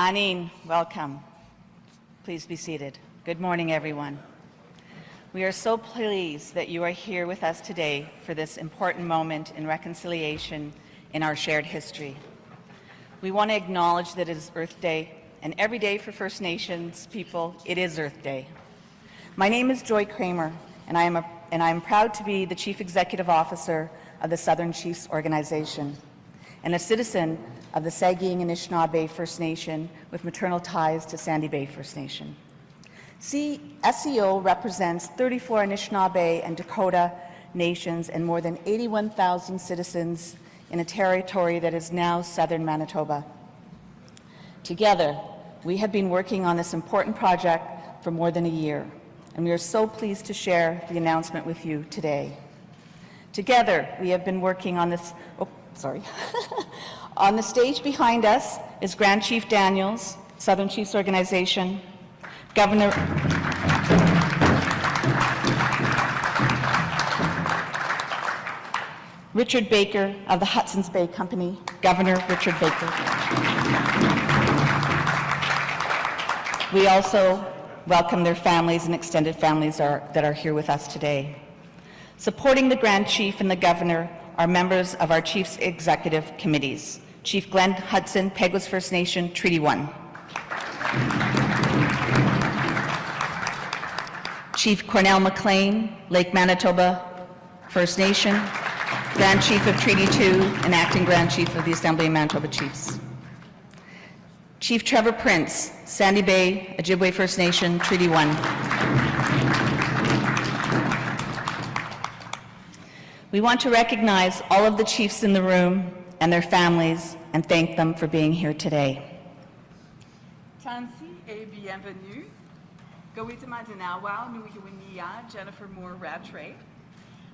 Anine, welcome. Please be seated. Good morning, everyone. We are so pleased that you are here with us today for this important moment in reconciliation in our shared history. We want to acknowledge that it is Earth Day, and every day for First Nations people, it is Earth Day. My name is Joy Kramer, and I am proud to be the Chief Executive Officer of the Southern Chiefs Organization and a citizen of the Saugeen Anishinaabe First Nation with maternal ties to Sandy Bay First Nation. SCO represents 34 Anishinaabe and Dakota nations and more than 81,000 citizens in a territory that is now southern Manitoba. Together, we have been working on this important project for more than a year, and we are so pleased to share the announcement with you today. Together, we have been working on this, on the stage behind us is Grand Chief Daniels, Southern Chiefs Organization, Governor Richard Baker of the Hudson's Bay Company, Governor Richard Baker. We also welcome their families and extended families that are here with us today. Supporting the Grand Chief and the Governor are members of our Chiefs Executive Committees. Chief Glenn Hudson, Peguis First Nation, Treaty 1. Chief Cornell McLean, Lake Manitoba First Nation, Grand Chief of Treaty 2 and Acting Grand Chief of the Assembly of Manitoba Chiefs. Chief Trevor Prince, Sandy Bay, Ojibwe First Nation, Treaty 1. We want to recognize all of the chiefs in the room and their families and thank them for being here today. Tansi et bienvenue. Gawitama Dinawa, Nuiwiniya, Jennifer Moore Rattray.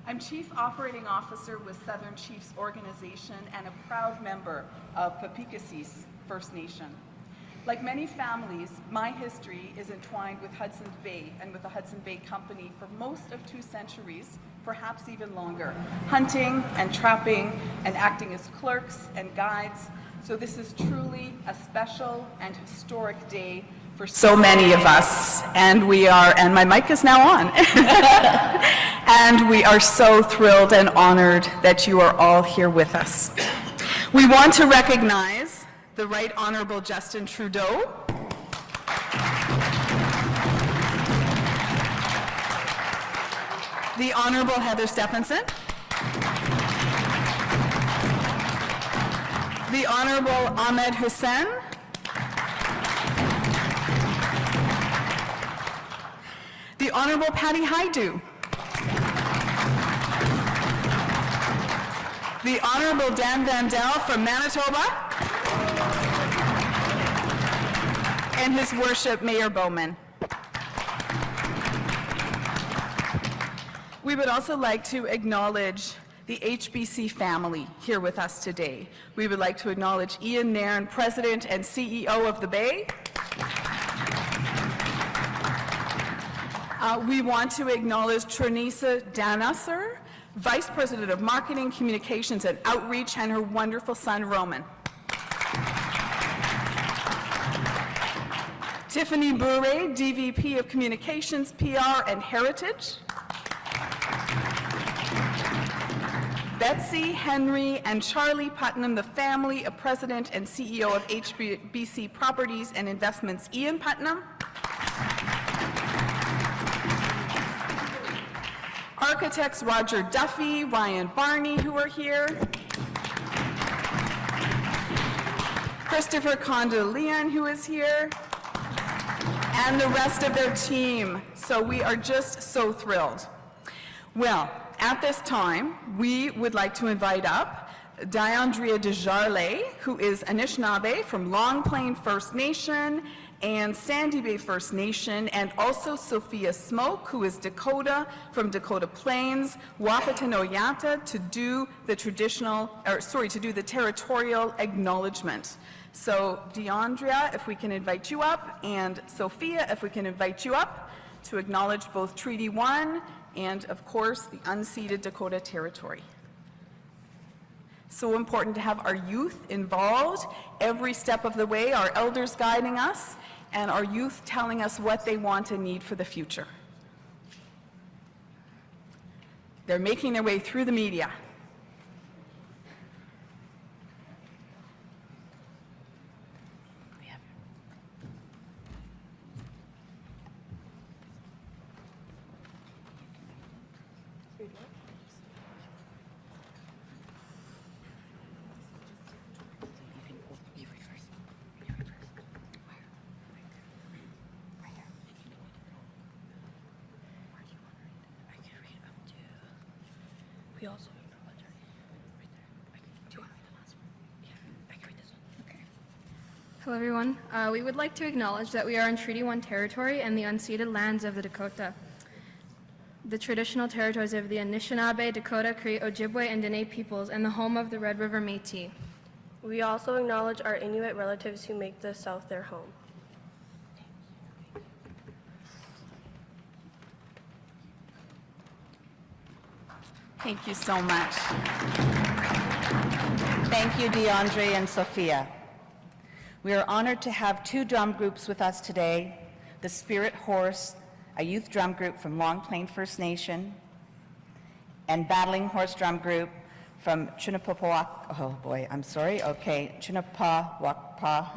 I'm Chief Operating Officer with Southern Chiefs Organization and a proud member of Papikasis First Nation. Like many families, my history is entwined with Hudson's Bay and with the Hudson Bay Company for most of 2 centuries, perhaps even longer, hunting and trapping and acting as clerks and guides. So this is truly a special and historic day for so many of us, and my mic is now on. And we are so thrilled and honored that you are all here with us. We want to recognize the Right Honorable Justin Trudeau, the Honorable Heather Stefanson, the Honorable Ahmed Hussen, the Honorable Patty Hajdu, the Honorable Dan Vandal from Manitoba, and His Worship Mayor Bowman. We would also like to acknowledge the HBC family here with us today. We would like to acknowledge Ian Nairn, President and CEO of the Bay. We want to acknowledge Trinisa Danasser, Vice President of Marketing, Communications and Outreach, and her wonderful son, Roman. Tiffany Bure, DVP of Communications, PR and Heritage. Betsy, Henry, and Charlie Putnam, the family of President and CEO of HBC Properties and Investments, Ian Putnam. Architects Roger Duffy, Ryan Barney, who are here. Christopher Condeleon, who is here. And the rest of their team. So we are just so thrilled. Well, at this time, we would like to invite up Diandrea Desjardins, who is Anishinaabe from Long Plain First Nation and Sandy Bay First Nation, and also Sophia Smoke, who is Dakota from Dakota Plains, Wapatanoyata, to do the territorial acknowledgement. So, Diandrea, if we can invite you up, and Sophia, if we can invite you up to acknowledge both Treaty 1 and, of course, the unceded Dakota Territory. So important to have our youth involved every step of the way, our elders guiding us, and our youth telling us what they want and need for the future. They're making their way through the media. We also acknowledge our right there. Do you want to read the last one? Yeah, I can read this one. Okay. Hello, everyone. We would like to acknowledge that we are in Treaty 1 territory and the unceded lands of the Dakota, the traditional territories of the Anishinaabe, Dakota, Cree, Ojibwe, and Dene peoples, and the home of the Red River Métis. We also acknowledge our Inuit relatives who make the South their home. Thank you so much. Thank you, DeAndre and Sophia. We are honored to have two drum groups with us today, the Spirit Horse, a youth drum group from Long Plain First Nation, and Battling Horse Drum Group from Chunapawa, Chunapawa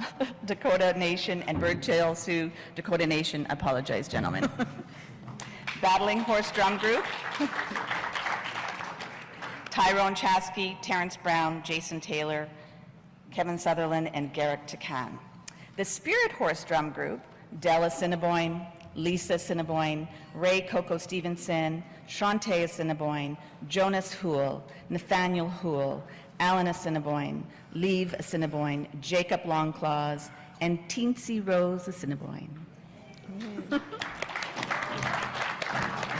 Dakota Nation and Birdtail Sioux Dakota Nation. I apologize, gentlemen. Battling Horse Drum Group. Tyrone Chaskey, Terrence Brown, Jason Taylor, Kevin Sutherland, and Garrick Takan. The Spirit Horse Drum Group, Della Assiniboine, Lisa Assiniboine, Ray Coco Stevenson, Shantae Assiniboine, Jonas Houle, Nathaniel Houle, Alan Assiniboine, Leave Assiniboine, Jacob Longclaws, and Teensy Rose Assiniboine.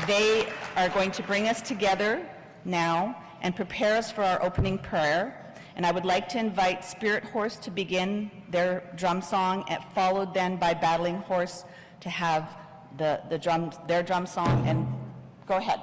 They are going to bring us together now and prepare us for our opening prayer. And I would like to invite Spirit Horse to begin their drum song, followed then by Battling Horse to have their drum song. And go ahead.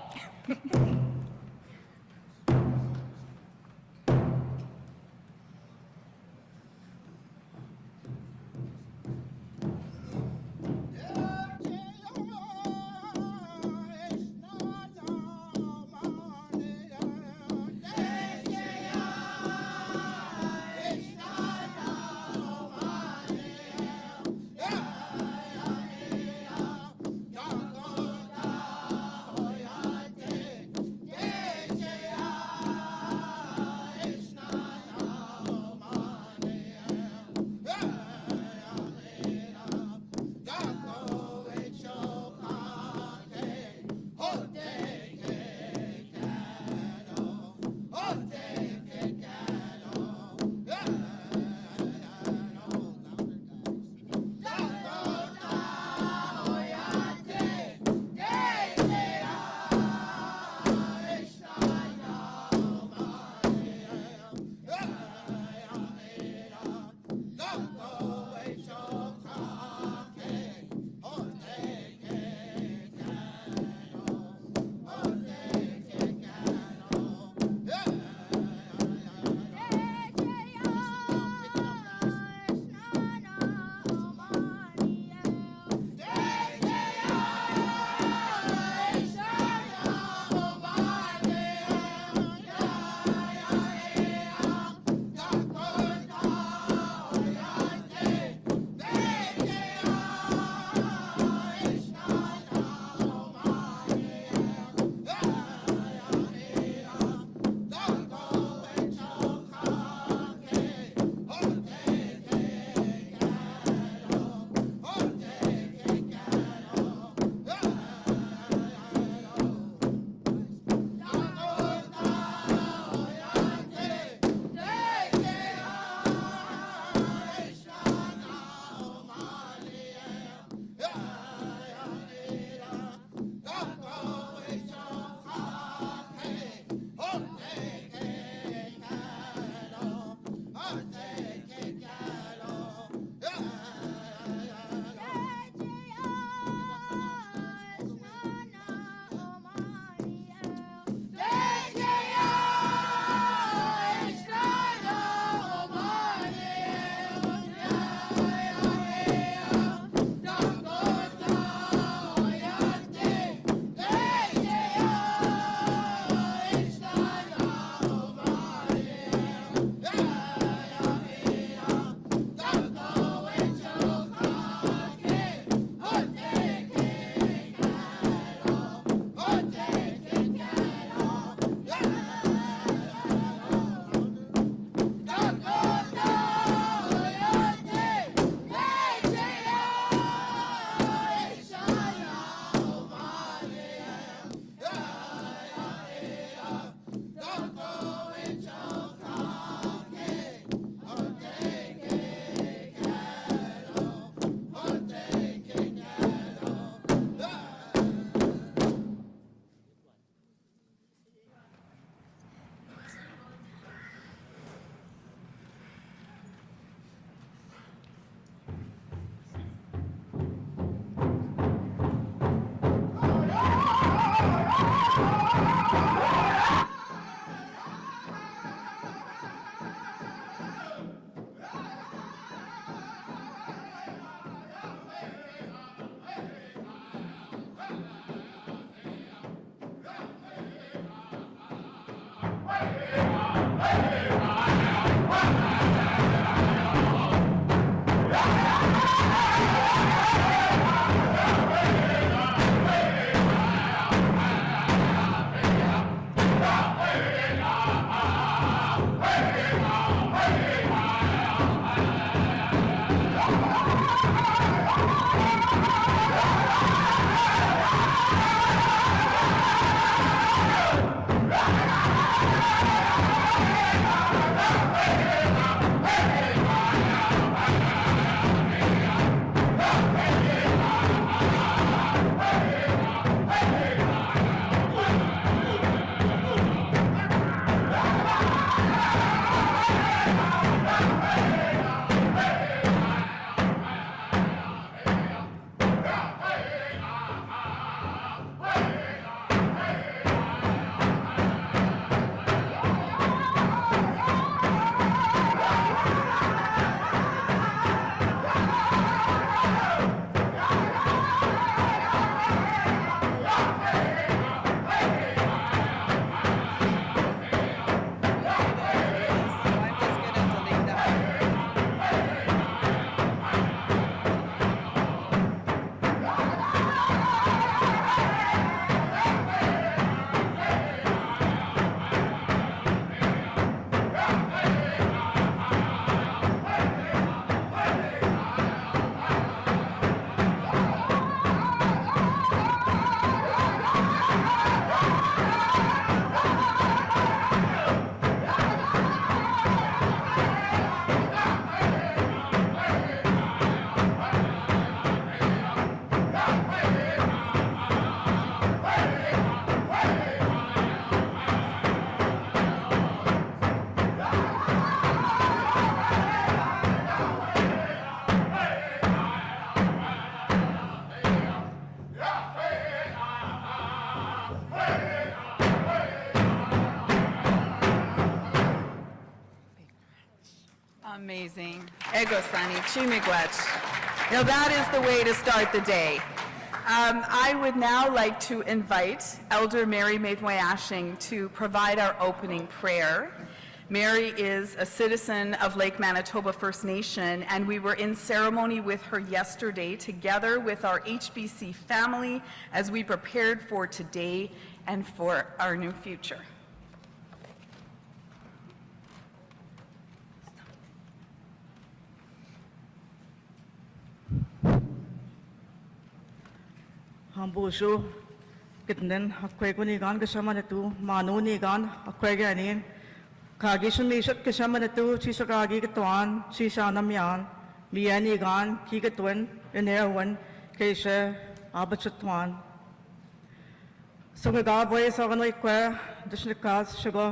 Amazing. Ego Sani, Chimigwech. Now that is the way to start the day. I would now like to invite Elder Mary Maidway-Ashing to provide our opening prayer. Mary is a citizen of Lake Manitoba First Nation, and we were in ceremony with her yesterday together with our HBC family as we prepared for today and for our new future. Hambusu kitnen akweguni gan kasamanatu manuni gan akwegani kagisun misat kasamanatu sisakagi katuan sisanamyan miyani gan kikatuan enewan kaisa abatsatuan sungagaboy saganoi kwa dusnikas shago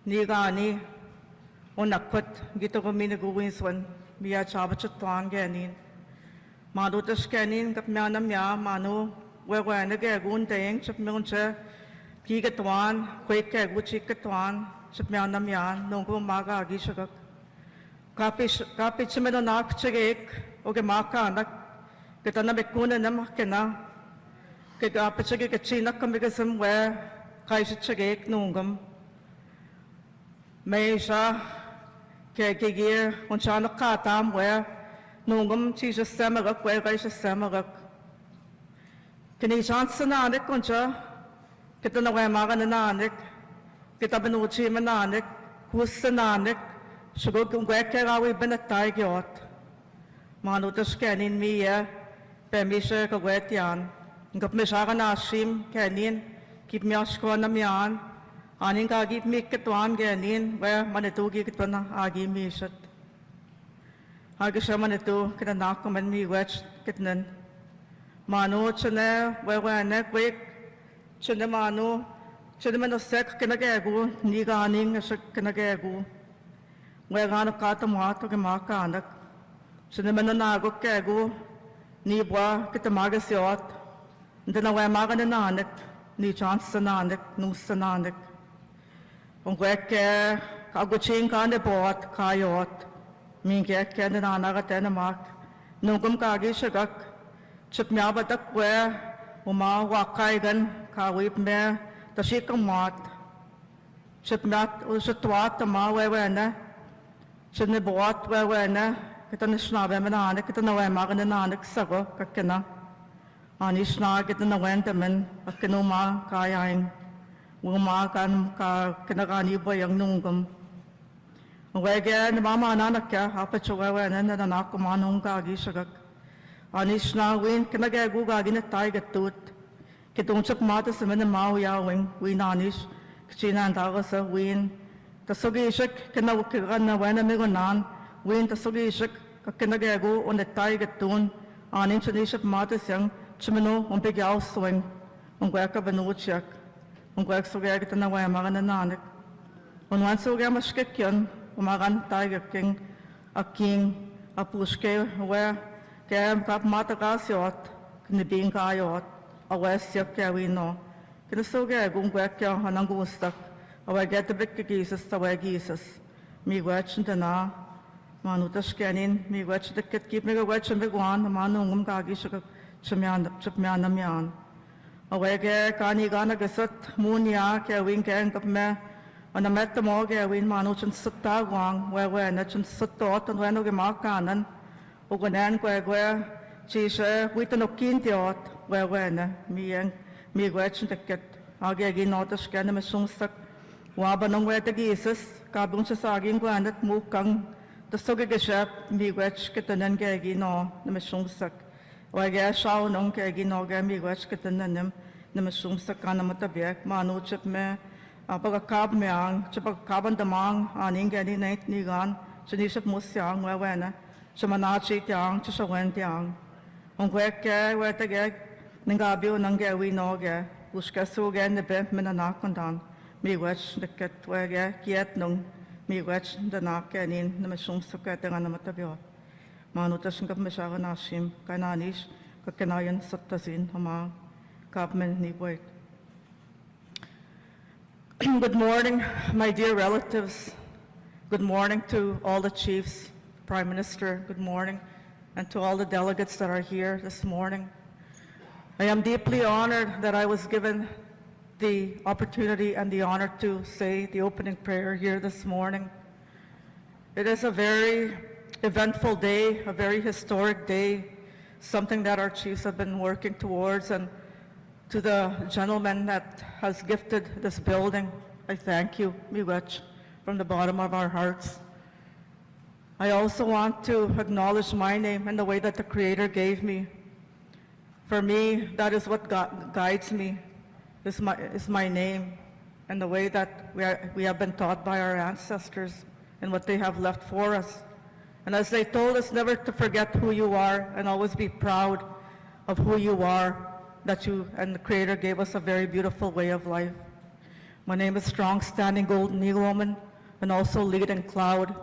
nigani onakut gitogomini guwinswan miya chabatsatuan ganin Manu tas kanin kap mianam ya manu wewe na ke gun teng sap miun se ki katwan kwe ke gu chi katwan sap mianam ya nong ko maga agi sagak kapit semeno nak chegek oge maka nak ketana bekuna nam kena ke kapit chege ke chi nak kami kasam we kai chegek nongam meisa ke ge on chana ka tam we Nungam Jesus Samagak, where I shall Samagak. Can he chance an anik, concha? Get an away magan an anik, get up an uchi man anik, who's an anik, should go to where we been a tiger. Manu to scan in me, yeah, Bemisha, a wet yan, and got Mishagan Ashim, Canyon, keep me ashkwanam yan, Aninka give me Ketwan Ganin, where Manitogi Ketwana Agi Mishat. Agishaman ito kita nakaman mi wech kitnen mano chane wewe ne quick chane mano chane mano sek kinagegu ni ganing sek kinagegu wewe na kata mato ke maka anak chane mano nago kegu ni bwa kita magasiot ndana wewe maga na anak ni chance na anak nus na anak ongweke kaguching kane bot kayot Minke kende na nagatena mak nungkum kagi shagak chupmya batak we uma wakai gan kawip me tashikam mat Chipmat Ushatwat, the Mawena, Chinibuat, Wena, Kitanishnabe Manana, Kitanawamak and Nanak Sago, Kakina, Anishna, Kitanawendaman, Akinuma, Kayain, Wumakan, Kinagani Boyang Nungum. Again, Mama Nanaka, Apachawa, and then Nakamanunga Gishagak. Anishna, Win, Kinagaguga in a tiger tooth. Kitunchak Matas and the Mawia wing, Win Anish, China and Agasa, Win. The Sogishak, Kinawakana, Wenamigonan, Win the Sogishak, Kinagagu on the tiger tune, on Intonishak Matas young, Chimino, on Big House swing, on Guaka Benuchak, on Guaxogag and the Wayamagan and Nanak. On one Sogamashkikian, Umagan Tiger King, a king, a pushke, where Gam Kap Matagasiot, Knibing Kayot, a West Yakawino, Kinasoga, Gungwaka, Hanangustak, a get the big geesus, the way geesus, me watch and na, Manutaskanin, me watch the kit, keep me a watch and big one, the Manungum Gagishak, Chimianamian. A wege, Kani Gana Gasut, Munia, Kawing Gang of me. On a met the morgue, win Manuch and Sutawang, where we're not and Sutot and when we mark Ganan, Uganan, where Chisha, with an Okintiot, where when me and me watch the kit, Agagi not a scan of Sumstak, Wabanum where the geeses, Kabunchasagin Granat, Mukang, the Sogagashap, me watch kitten and Gagi no, the Mishumsak, where gas shaw non Gagi no Gami watch kitten and them, the Mishumsak Kanamatabiak, Manuchip me. Pagkakab meang, pagkaban damang, aning gani night nigan, sinisip musyang, wawena, simanachi tiang, chisawen tiang. Ungweke, wetegeg, ningabio nangewi noge, uskasu gen the bemp menanakondan, me wetch the ket wege, kiet nung, me wetch the nakenin, the machum suket and amatabio. Manutashin of Meshaganashim, Kananish, Kakanayan Satasin, Hama, Kabmen Niwait. Good morning, my dear relatives. Good morning to all the chiefs, Prime Minister, good morning, and to all the delegates that are here this morning. I am deeply honored that I was given the opportunity and the honor to say the opening prayer here this morning. It is a very eventful day, a very historic day, something that our chiefs have been working towards, and to the gentleman that has gifted this building, I thank you, Miwech, from the bottom of our hearts. I also want to acknowledge my name and the way that the Creator gave me. For me, that is what guides me, is my name, and the way that we have been taught by our ancestors and what they have left for us. And as they told us never to forget who you are and always be proud of who you are, that you and the Creator gave us a very beautiful way of life. My name is Strong Standing Golden Eagle Woman and also Lead and Cloud.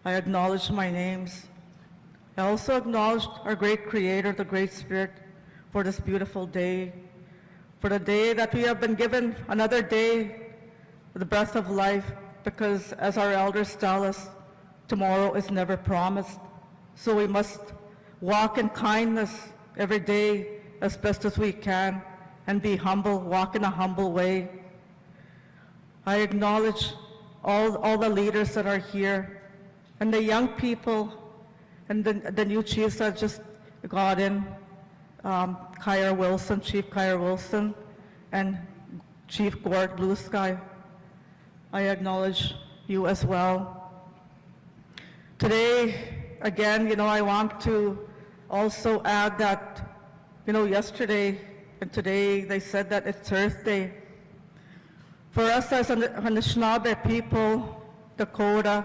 I acknowledge my names. I also acknowledge our great Creator, the Great Spirit, for this beautiful day, for the day that we have been given another day, the breath of life, because as our elders tell us, tomorrow is never promised. So we must walk in kindness every day as best as we can and be humble, walk in a humble way. I acknowledge all the leaders that are here and the young people and the new chiefs that just got in, Kyra Wilson, Chief Kyra Wilson, and Chief Gord Blue Sky. I acknowledge you as well. Today, again, I want to also add that yesterday and today they said that it's Earth Day. For us as Anishinaabe people, Dakota,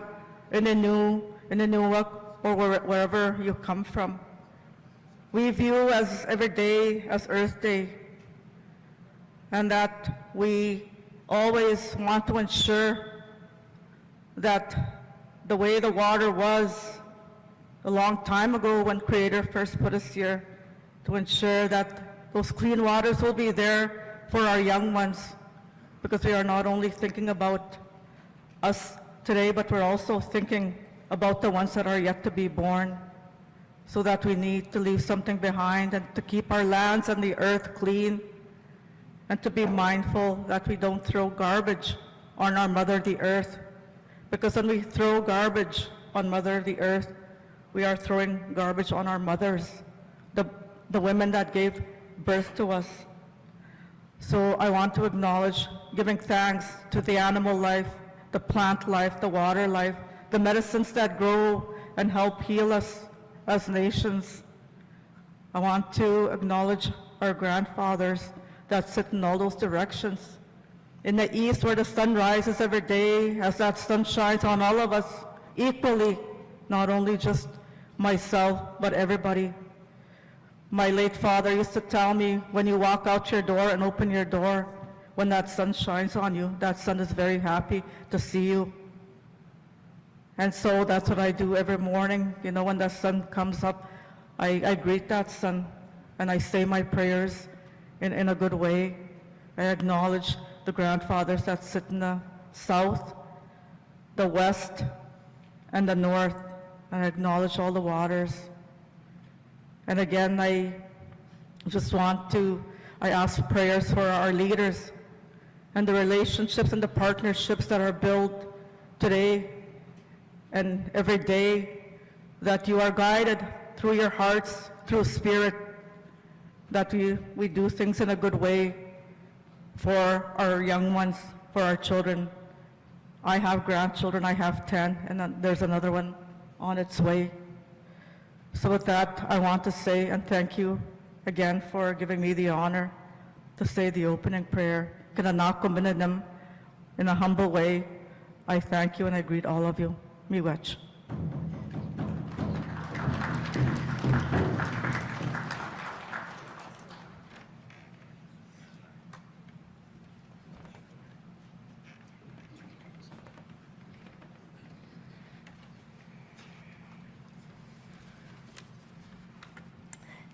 Inuit, or wherever you come from, we view as every day as Earth Day, and that we always want to ensure that the way the water was a long time ago when Creator first put us here, to ensure that those clean waters will be there for our young ones, because we are not only thinking about us today, but we're also thinking about the ones that are yet to be born, so that we need to leave something behind and to keep our lands and the earth clean, and to be mindful that we don't throw garbage on our Mother the Earth. Because when we throw garbage on Mother the Earth, we are throwing garbage on our mothers, the women that gave birth to us. So I want to acknowledge giving thanks to the animal life, the plant life, the water life, the medicines that grow and help heal us as nations. I want to acknowledge our grandfathers that sit in all those directions. In the east, where the sun rises every day, as that sun shines on all of us equally, not only just myself, but everybody. My late father used to tell me, when you walk out your door and open your door, when that sun shines on you, that sun is very happy to see you. And so that's what I do every morning. You know, when the sun comes up, I greet that sun and I say my prayers in a good way. I acknowledge the grandfathers that sit in the south, the west, and the north, and I acknowledge all the waters. And again, I ask prayers for our leaders and the relationships and the partnerships that are built today and every day, that you are guided through your hearts, through spirit, that we do things in a good way for our young ones, for our children. I have grandchildren, I have 10, and then there's another one on its way. So with that, I want to say and thank you again for giving me the honor to say the opening prayer. In a humble way, I thank you and I greet all of you. Miigwech.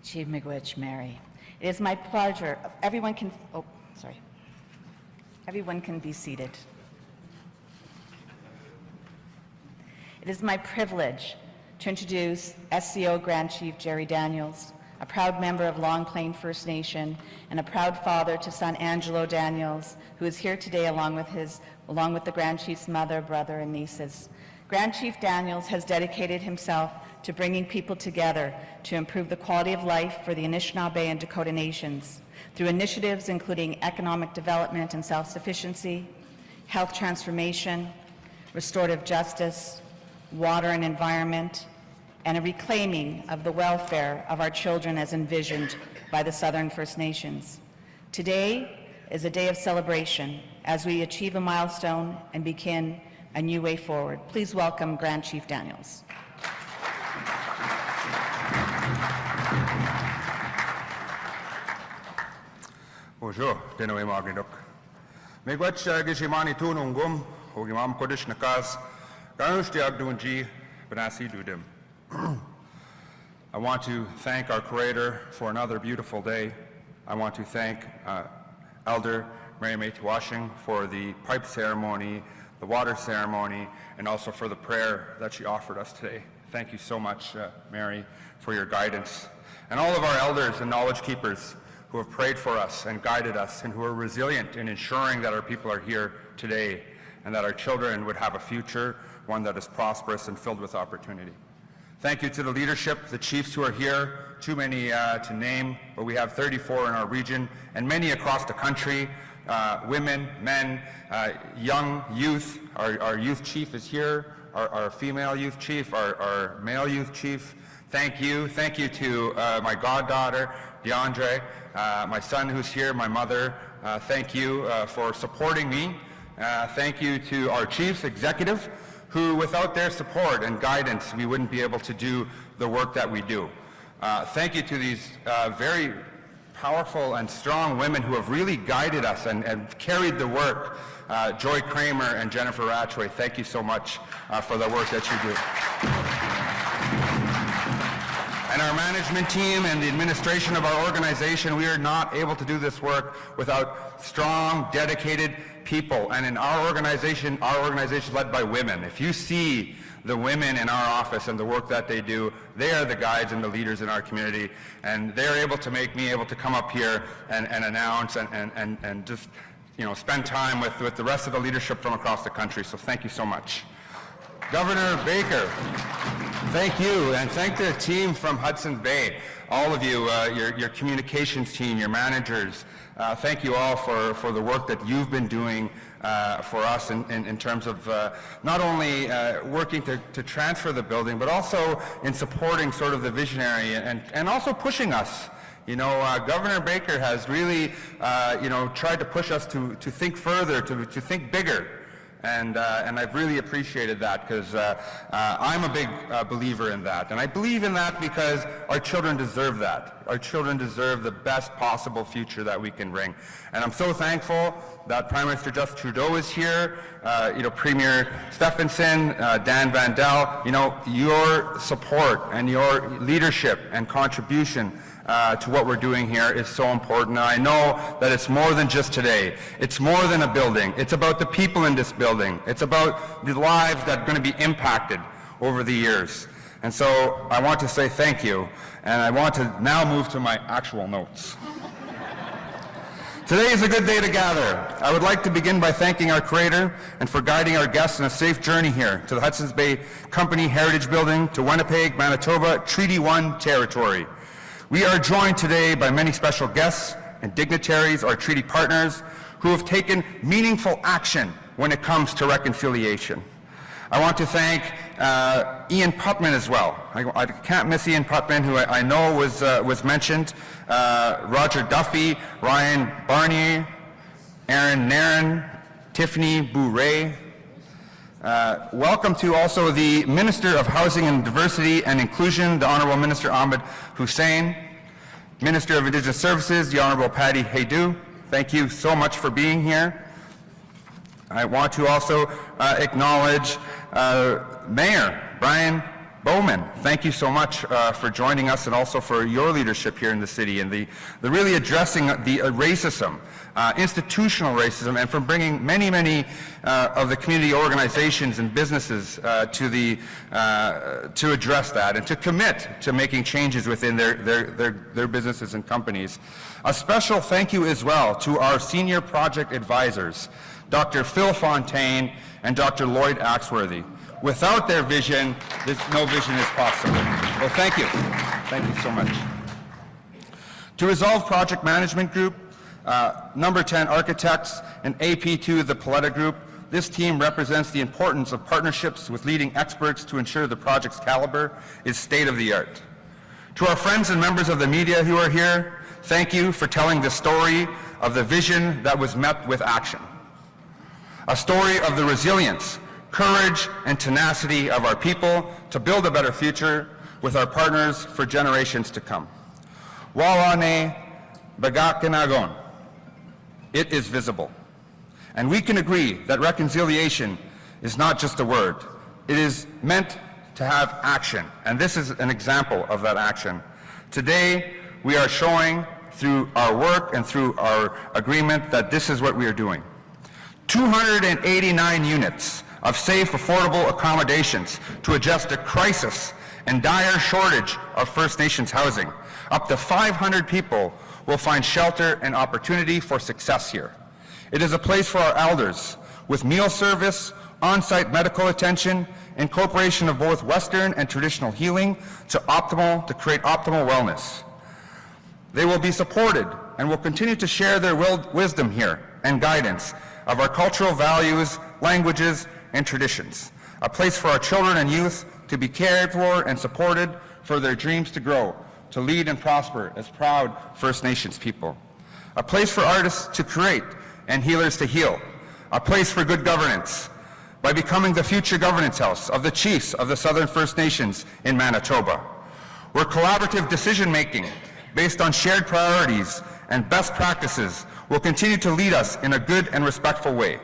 Chief Miigwech Mary. It is my pleasure. Everyone can be seated. It is my privilege to introduce SCO Grand Chief Jerry Daniels, a proud member of Long Plain First Nation and a proud father to son Angelo Daniels, who is here today along with the Grand Chief's mother, brother, and nieces. Grand Chief Daniels has dedicated himself to bringing people together to improve the quality of life for the Anishinaabe and Dakota nations through initiatives including economic development and self-sufficiency, health transformation, restorative justice, water and environment, and a reclaiming of the welfare of our children as envisioned by the Southern First Nations. Today is a day of celebration as we achieve a milestone and begin a new way forward. Please welcome Grand Chief Daniels. Bonjour, Denoe Magridok. Miigwech Gishimani Tunungum, Ogimam Kodesh Nakas, Ganushti Agdunji, Benasi Dudim. I want to thank our Creator for another beautiful day. I want to thank Elder Mary May Washing for the pipe ceremony, the water ceremony, and also for the prayer that she offered us today. Thank you so much, Mary, for your guidance. And all of our elders and knowledge keepers who have prayed for us and guided us and who are resilient in ensuring that our people are here today and that our children would have a future, one that is prosperous and filled with opportunity. Thank you to the leadership, the chiefs who are here, too many to name, but we have 34 in our region and many across the country, women, men, young youth. Our youth chief is here, our female youth chief, our male youth chief. Thank you to my goddaughter, DeAndre, my son who's here, my mother. Thank you for supporting me. Thank you to our chiefs, executive, who without their support and guidance, we wouldn't be able to do the work that we do. Thank you to these very powerful and strong women who have really guided us and carried the work. Joy Kramer and Jennifer Ratchway, thank you so much for the work that you do. And our management team and the administration of our organization, we are not able to do this work without strong, dedicated people. And in our organization is led by women. If you see the women in our office and the work that they do, they are the guides and the leaders in our community. And they're able to make me able to come up here and announce and just spend time with the rest of the leadership from across the country. So thank you so much. Governor Baker, thank you, and thank the team from Hudson's Bay, all of you, your communications team, your managers. Thank you all for the work that you've been doing for us in terms of not only working to transfer the building, but also in supporting sort of the visionary and also pushing us. Governor Baker has really, tried to push us to think further, to think bigger. And I've really appreciated that because I'm a big believer in that. And I believe in that because our children deserve that. Our children deserve the best possible future that we can bring. And I'm so thankful that Prime Minister Justin Trudeau is here, Premier Stefanson, Dan Vandal. Your support and your leadership and contribution to what we're doing here is so important. And I know that it's more than just today. It's more than a building. It's about the people in this building. It's about the lives that are going to be impacted over the years. And so I want to say thank you, and I want to now move to my actual notes. Today is a good day to gather. I would like to begin by thanking our Creator and for guiding our guests on a safe journey here to the Hudson's Bay Company Heritage Building to Winnipeg, Manitoba, Treaty 1 territory. We are joined today by many special guests and dignitaries, our treaty partners, who have taken meaningful action when it comes to reconciliation. I want to thank Ian Putman as well. I can't miss Ian Putman, who I know was mentioned, Roger Duffy, Ryan Barnier, Aaron Nairn, Tiffany Bourret. Welcome to also the Minister of Housing and Diversity and Inclusion, the Honourable Minister Ahmed Hussen, Minister of Indigenous Services, the Honourable Patty Hajdu. Thank you so much for being here. I want to also acknowledge Mayor Brian Bowman. Thank you so much for joining us and also for your leadership here in the city and the really addressing the racism, institutional racism, and for bringing many of the community organizations and businesses to address that and to commit to making changes within their businesses and companies. A special thank you as well to our senior project advisors, Dr. Phil Fontaine and Dr. Lloyd Axworthy. Without their vision, no vision is possible. Well, thank you. Thank you so much. To Resolve Project Management Group, Number 10 Architects, and AP2 the Paletta Group, this team represents the importance of partnerships with leading experts to ensure the project's caliber is state-of-the-art. To our friends and members of the media who are here, thank you for telling the story of the vision that was met with action. A story of the resilience, courage, and tenacity of our people to build a better future with our partners for generations to come. Wawane Bagakinagon. It is visible. And we can agree that reconciliation is not just a word. It is meant to have action. And this is an example of that action. Today, we are showing through our work and through our agreement that this is what we are doing. 289 units of safe, affordable accommodations to address the crisis and dire shortage of First Nations housing. Up to 500 people will find shelter and opportunity for success here. It is a place for our elders with meal service, on-site medical attention, incorporation of both Western and traditional healing to create optimal wellness. They will be supported and will continue to share their wisdom here and guidance of our cultural values, languages, and traditions. A place for our children and youth to be cared for and supported, for their dreams to grow, to lead and prosper as proud First Nations people. A place for artists to create and healers to heal. A place for good governance by becoming the future governance house of the chiefs of the Southern First Nations in Manitoba, where collaborative decision-making based on shared priorities and best practices will continue to lead us in a good and respectful way.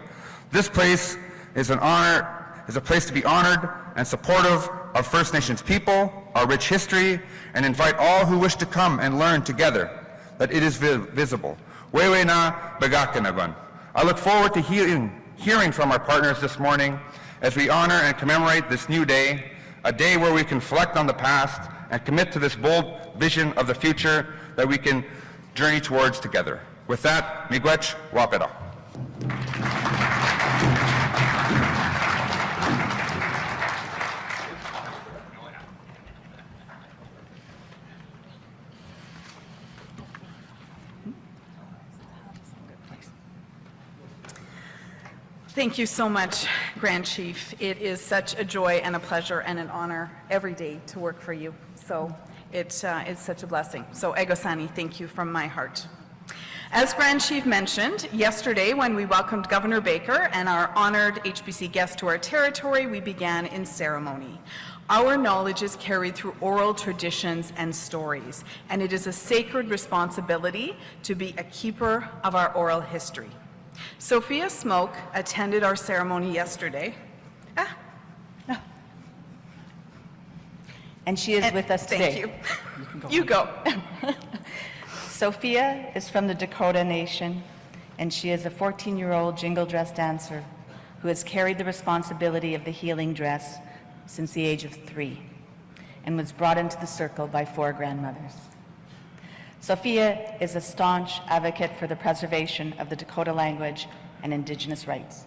This place is a place to be honored and supportive of First Nations people, our rich history, and invite all who wish to come and learn together that it is visible. Wewe na Bagakinagon. I look forward to hearing from our partners this morning as we honor and commemorate this new day, a day where we can reflect on the past and commit to this bold vision of the future that we can journey towards together. With that, miigwech wapeda. Thank you so much, Grand Chief. It is such a joy and a pleasure and an honor every day to work for you. So it's such a blessing. So Egosani, thank you from my heart. As Grand Chief mentioned, yesterday when we welcomed Governor Baker and our honored HBC guests to our territory, we began in ceremony. Our knowledge is carried through oral traditions and stories, and it is a sacred responsibility to be a keeper of our oral history. Sophia Smoke attended our ceremony yesterday. And she is with us today. Thank you. You go. Sophia is from the Dakota Nation, and she is a 14-year-old jingle dress dancer who has carried the responsibility of the healing dress since the age of 3 and was brought into the circle by 4 grandmothers. Sophia is a staunch advocate for the preservation of the Dakota language and Indigenous rights.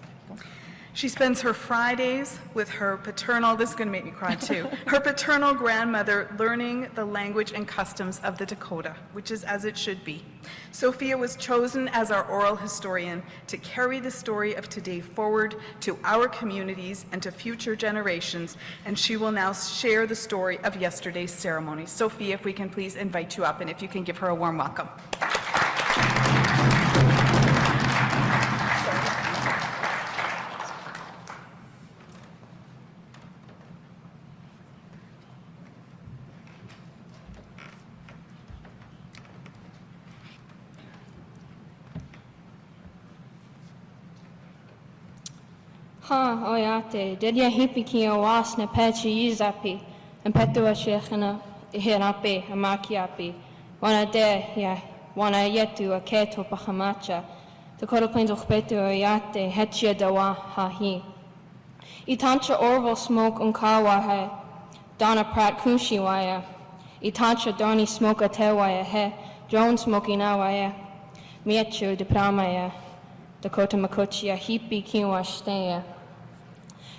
She spends her Fridays with her paternal, this is going to make me cry too, her paternal grandmother learning the language and customs of the Dakota, which is as it should be. Sophia was chosen as our oral historian to carry the story of today forward to our communities and to future generations, and she will now share the story of yesterday's ceremony. Sophia, if we can please invite you up, and if you can give her a warm welcome. Ha oyate, dedia hipiki o was na pechi izapi, and petua shechana hirape, amakiapi, wana de ya, wana yetu a keto pachamacha, the Dakota Plains of Petu oyate, hetchia dawa hahi. Itancha orval smoke unkawa he, Donna Pratt kushi waya, Itancha doni smoke a tewaya he, drone smoking awaya, Miechu de pramaya, Dakota makochia hipi kiwa shteya.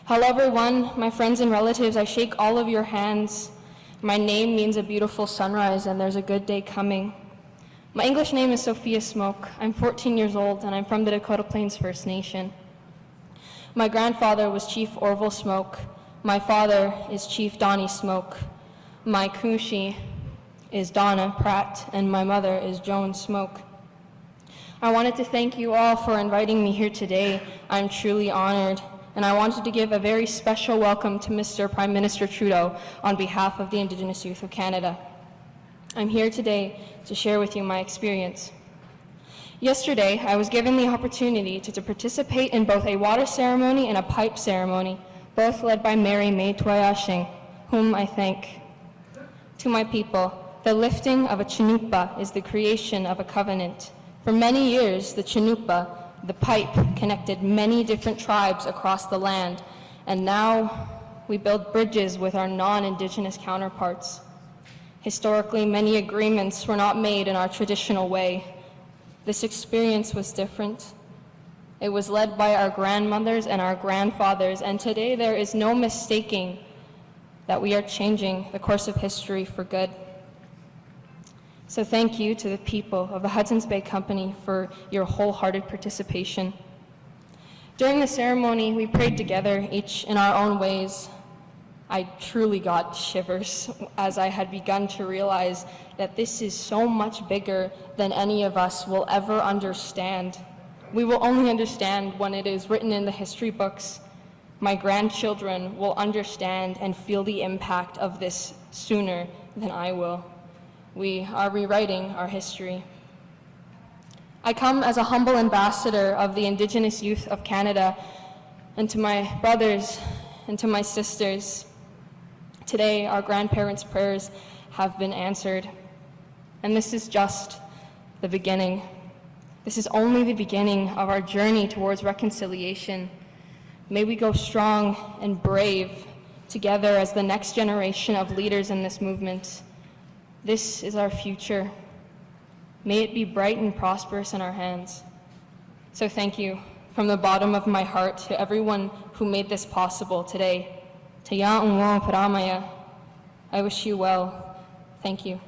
Hello everyone, my friends and relatives, I shake all of your hands. My name means a beautiful sunrise and there's a good day coming. My English name is Sophia Smoke. I'm 14 years old and I'm from the Dakota Plains First Nation. My grandfather was Chief Orville Smoke. My father is Chief Donnie Smoke. My kushi is Donna Pratt and my mother is Joan Smoke. I wanted to thank you all for inviting me here today. I'm truly honored. And I wanted to give a very special welcome to Mr. Prime Minister Trudeau on behalf of the Indigenous Youth of Canada. I'm here today to share with you my experience. Yesterday, I was given the opportunity to participate in both a water ceremony and a pipe ceremony, both led by Mary May Tuayashing, whom I thank. To my people, the lifting of a chinupa is the creation of a covenant. For many years, the chinupa, the pipe, connected many different tribes across the land, and now we build bridges with our non-Indigenous counterparts. Historically, many agreements were not made in our traditional way. This experience was different. It was led by our grandmothers and our grandfathers, and today there is no mistaking that we are changing the course of history for good. So thank you to the people of the Hudson's Bay Company for your wholehearted participation. During the ceremony, we prayed together, each in our own ways. I truly got shivers as I had begun to realize that this is so much bigger than any of us will ever understand. We will only understand when it is written in the history books. My grandchildren will understand and feel the impact of this sooner than I will. We are rewriting our history. I come as a humble ambassador of the Indigenous Youth of Canada, and to my brothers and to my sisters, today our grandparents' prayers have been answered. And this is just the beginning. This is only the beginning of our journey towards reconciliation. May we go strong and brave together as the next generation of leaders in this movement. This is our future. May it be bright and prosperous in our hands. So thank you from the bottom of my heart to everyone who made this possible today. Taya Ungwong Paramaya. I wish you well. Thank you.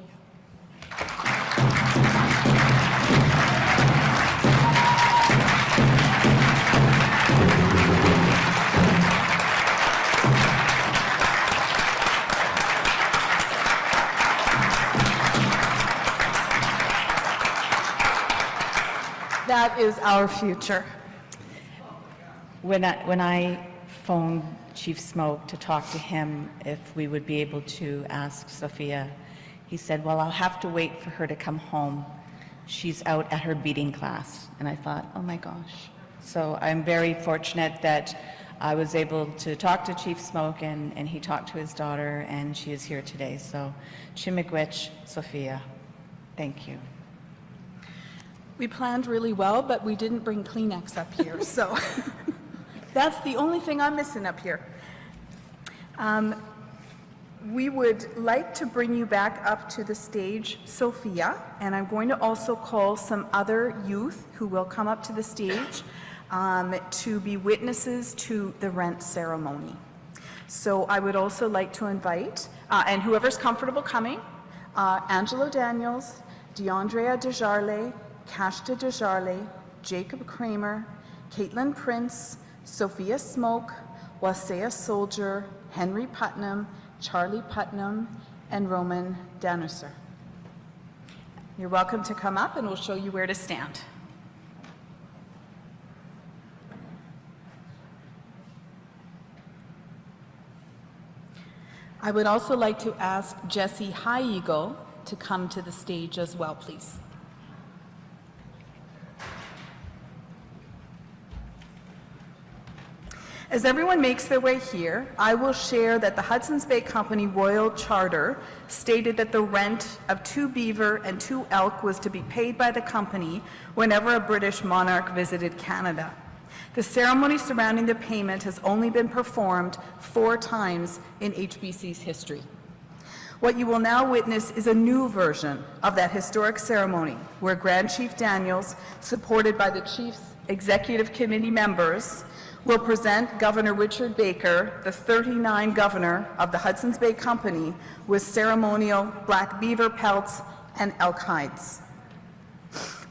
That is our future. When I phoned Chief Smoke to talk to him if we would be able to ask Sophia, he said, well, I'll have to wait for her to come home. She's out at her beading class. And I thought, oh my gosh. So I'm very fortunate that I was able to talk to Chief Smoke and he talked to his daughter and she is here today. So Chimigwech, Sophia, thank you. We planned really well, but we didn't bring Kleenex up here, so that's the only thing I'm missing up here. We would like to bring you back up to the stage, Sophia, and I'm going to also call some other youth who will come up to the stage to be witnesses to the rent ceremony. So I would also like to invite, and whoever's comfortable coming, Angelo Daniels, DeAndrea Desjarlais, Kashta Desjarlais, Jacob Kramer, Caitlin Prince, Sophia Smoke, Wasea Soldier, Henry Putnam, Charlie Putnam, and Roman Danusser. You're welcome to come up and we'll show you where to stand. I would also like to ask Jesse High Eagle to come to the stage as well, please. As everyone makes their way here, I will share that the Hudson's Bay Company Royal Charter stated that the rent of 2 beaver and 2 elk was to be paid by the company whenever a British monarch visited Canada. The ceremony surrounding the payment has only been performed 4 times in HBC's history. What you will now witness is a new version of that historic ceremony, where Grand Chief Daniels, supported by the Chief's Executive Committee members, will present Governor Richard Baker, the 39th governor of the Hudson's Bay Company, with ceremonial black beaver pelts and elk hides.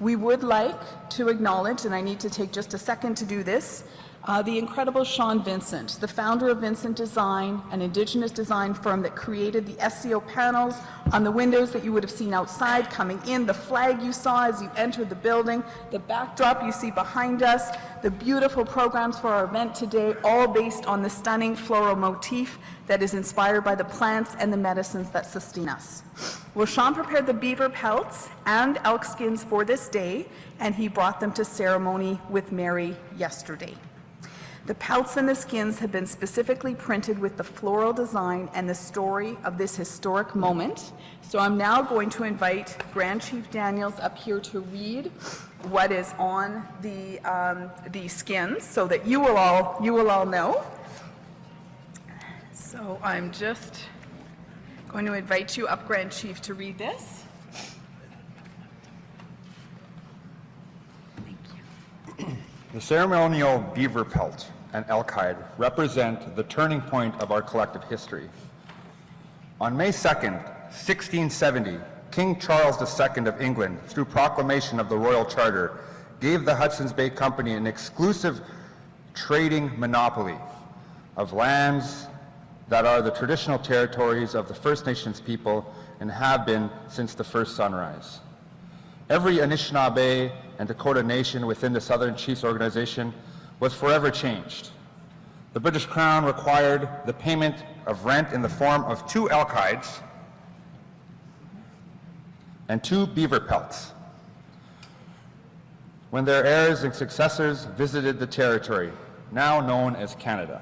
We would like to acknowledge, and I need to take just a second to do this, the incredible Sean Vincent, the founder of Vincent Design, an Indigenous design firm that created the SCO panels on the windows that you would have seen outside coming in, the flag you saw as you entered the building, the backdrop you see behind us, the beautiful programs for our event today, all based on the stunning floral motif that is inspired by the plants and the medicines that sustain us. Well, Sean prepared the beaver pelts and elk skins for this day, and he brought them to ceremony with Mary yesterday. The pelts and the skins have been specifically printed with the floral design and the story of this historic moment. So I'm now going to invite Grand Chief Daniels up here to read what is on the skins so that you will all know. So I'm just going to invite you up, Grand Chief, to read this. Thank you. The ceremonial beaver pelt and elk hide represent the turning point of our collective history. On May 2nd, 1670, King Charles II of England, through proclamation of the Royal Charter, gave the Hudson's Bay Company an exclusive trading monopoly of lands that are the traditional territories of the First Nations people and have been since the first sunrise. Every Anishinaabe and Dakota nation within the Southern Chiefs organization was forever changed. The British Crown required the payment of rent in the form of 2 elk hides and 2 beaver pelts when their heirs and successors visited the territory, now known as Canada.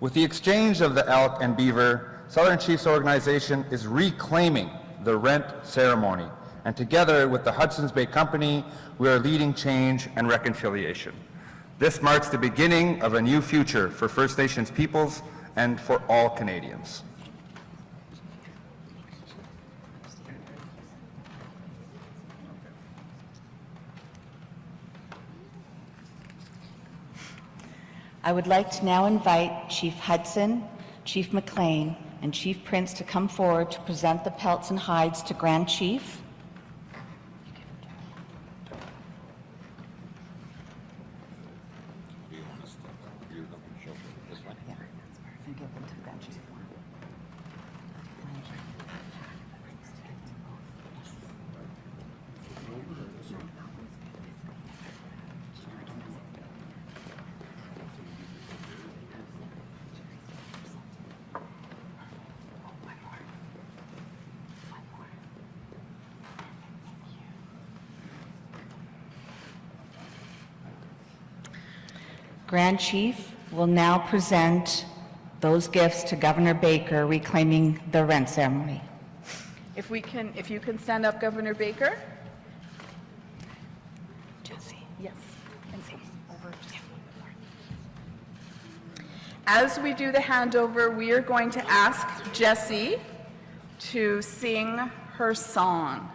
With the exchange of the elk and beaver, Southern Chiefs organization is reclaiming the rent ceremony, and together with the Hudson's Bay Company, we are leading change and reconciliation. This marks the beginning of a new future for First Nations peoples and for all Canadians. I would like to now invite Chief Hudson, Chief McLean, and Chief Prince to come forward to present the pelts and hides to Grand Chief. Grand Chief will now present those gifts to Governor Baker, reclaiming the rent ceremony. If you can stand up, Governor Baker. Jesse. Yes. As we do the handover, we are going to ask Jessie to sing her song.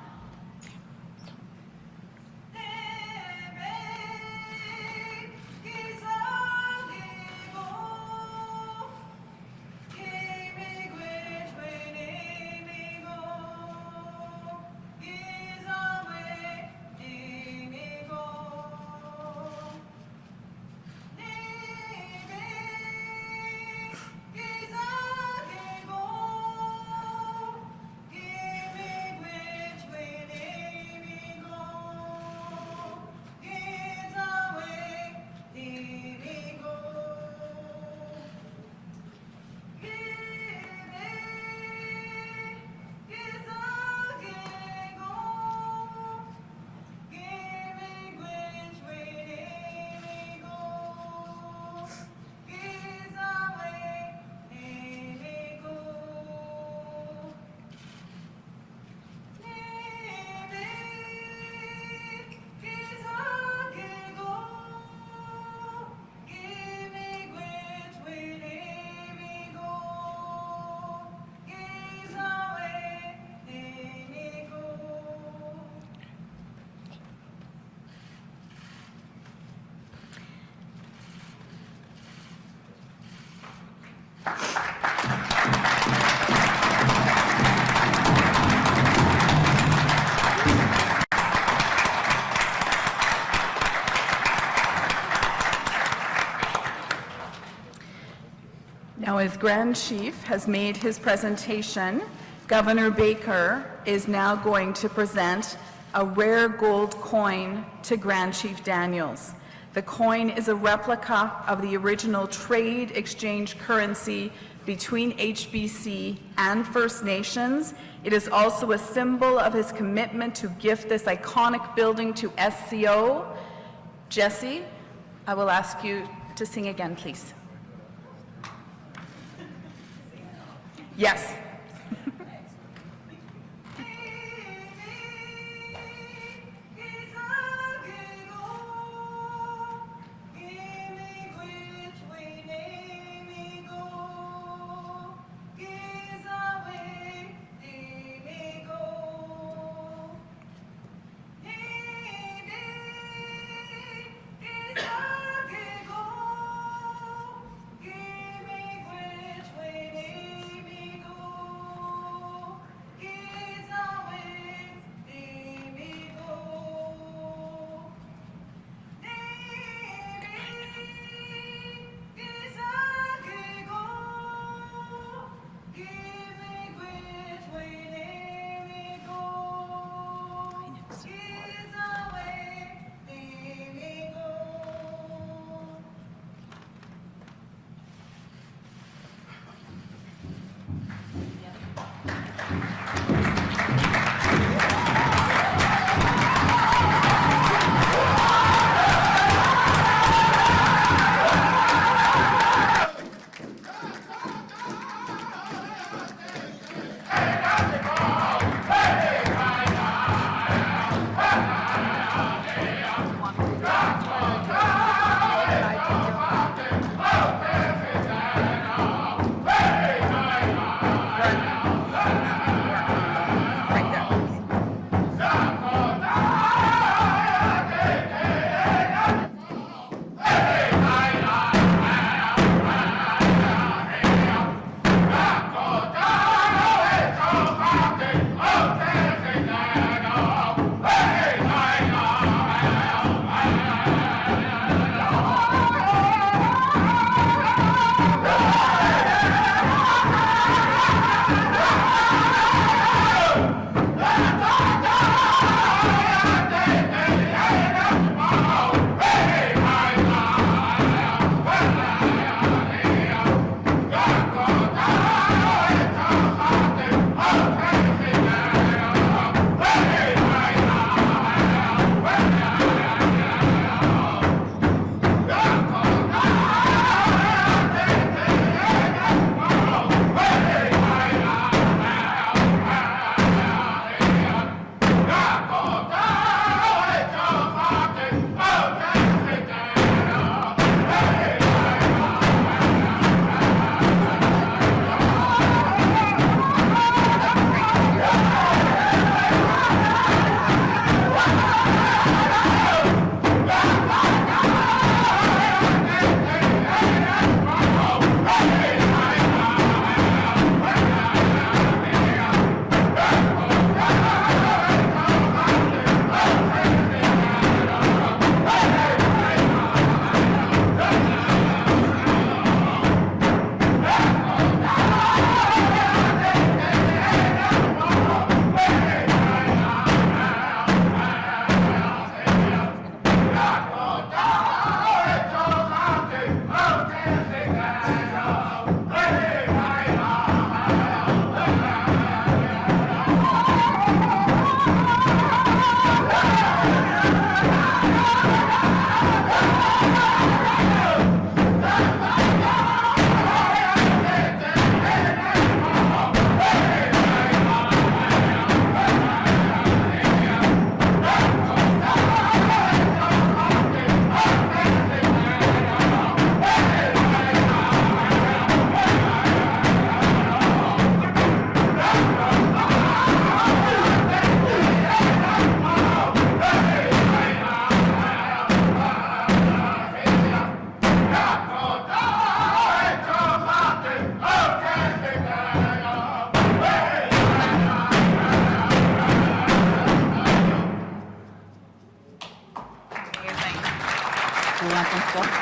Now, as Grand Chief has made his presentation, Governor Baker is now going to present a rare gold coin to Grand Chief Daniels. The coin is a replica of the original trade exchange currency between HBC and First Nations. It is also a symbol of his commitment to gift this iconic building to SCO. Jessie, I will ask you to sing again, please. Yes.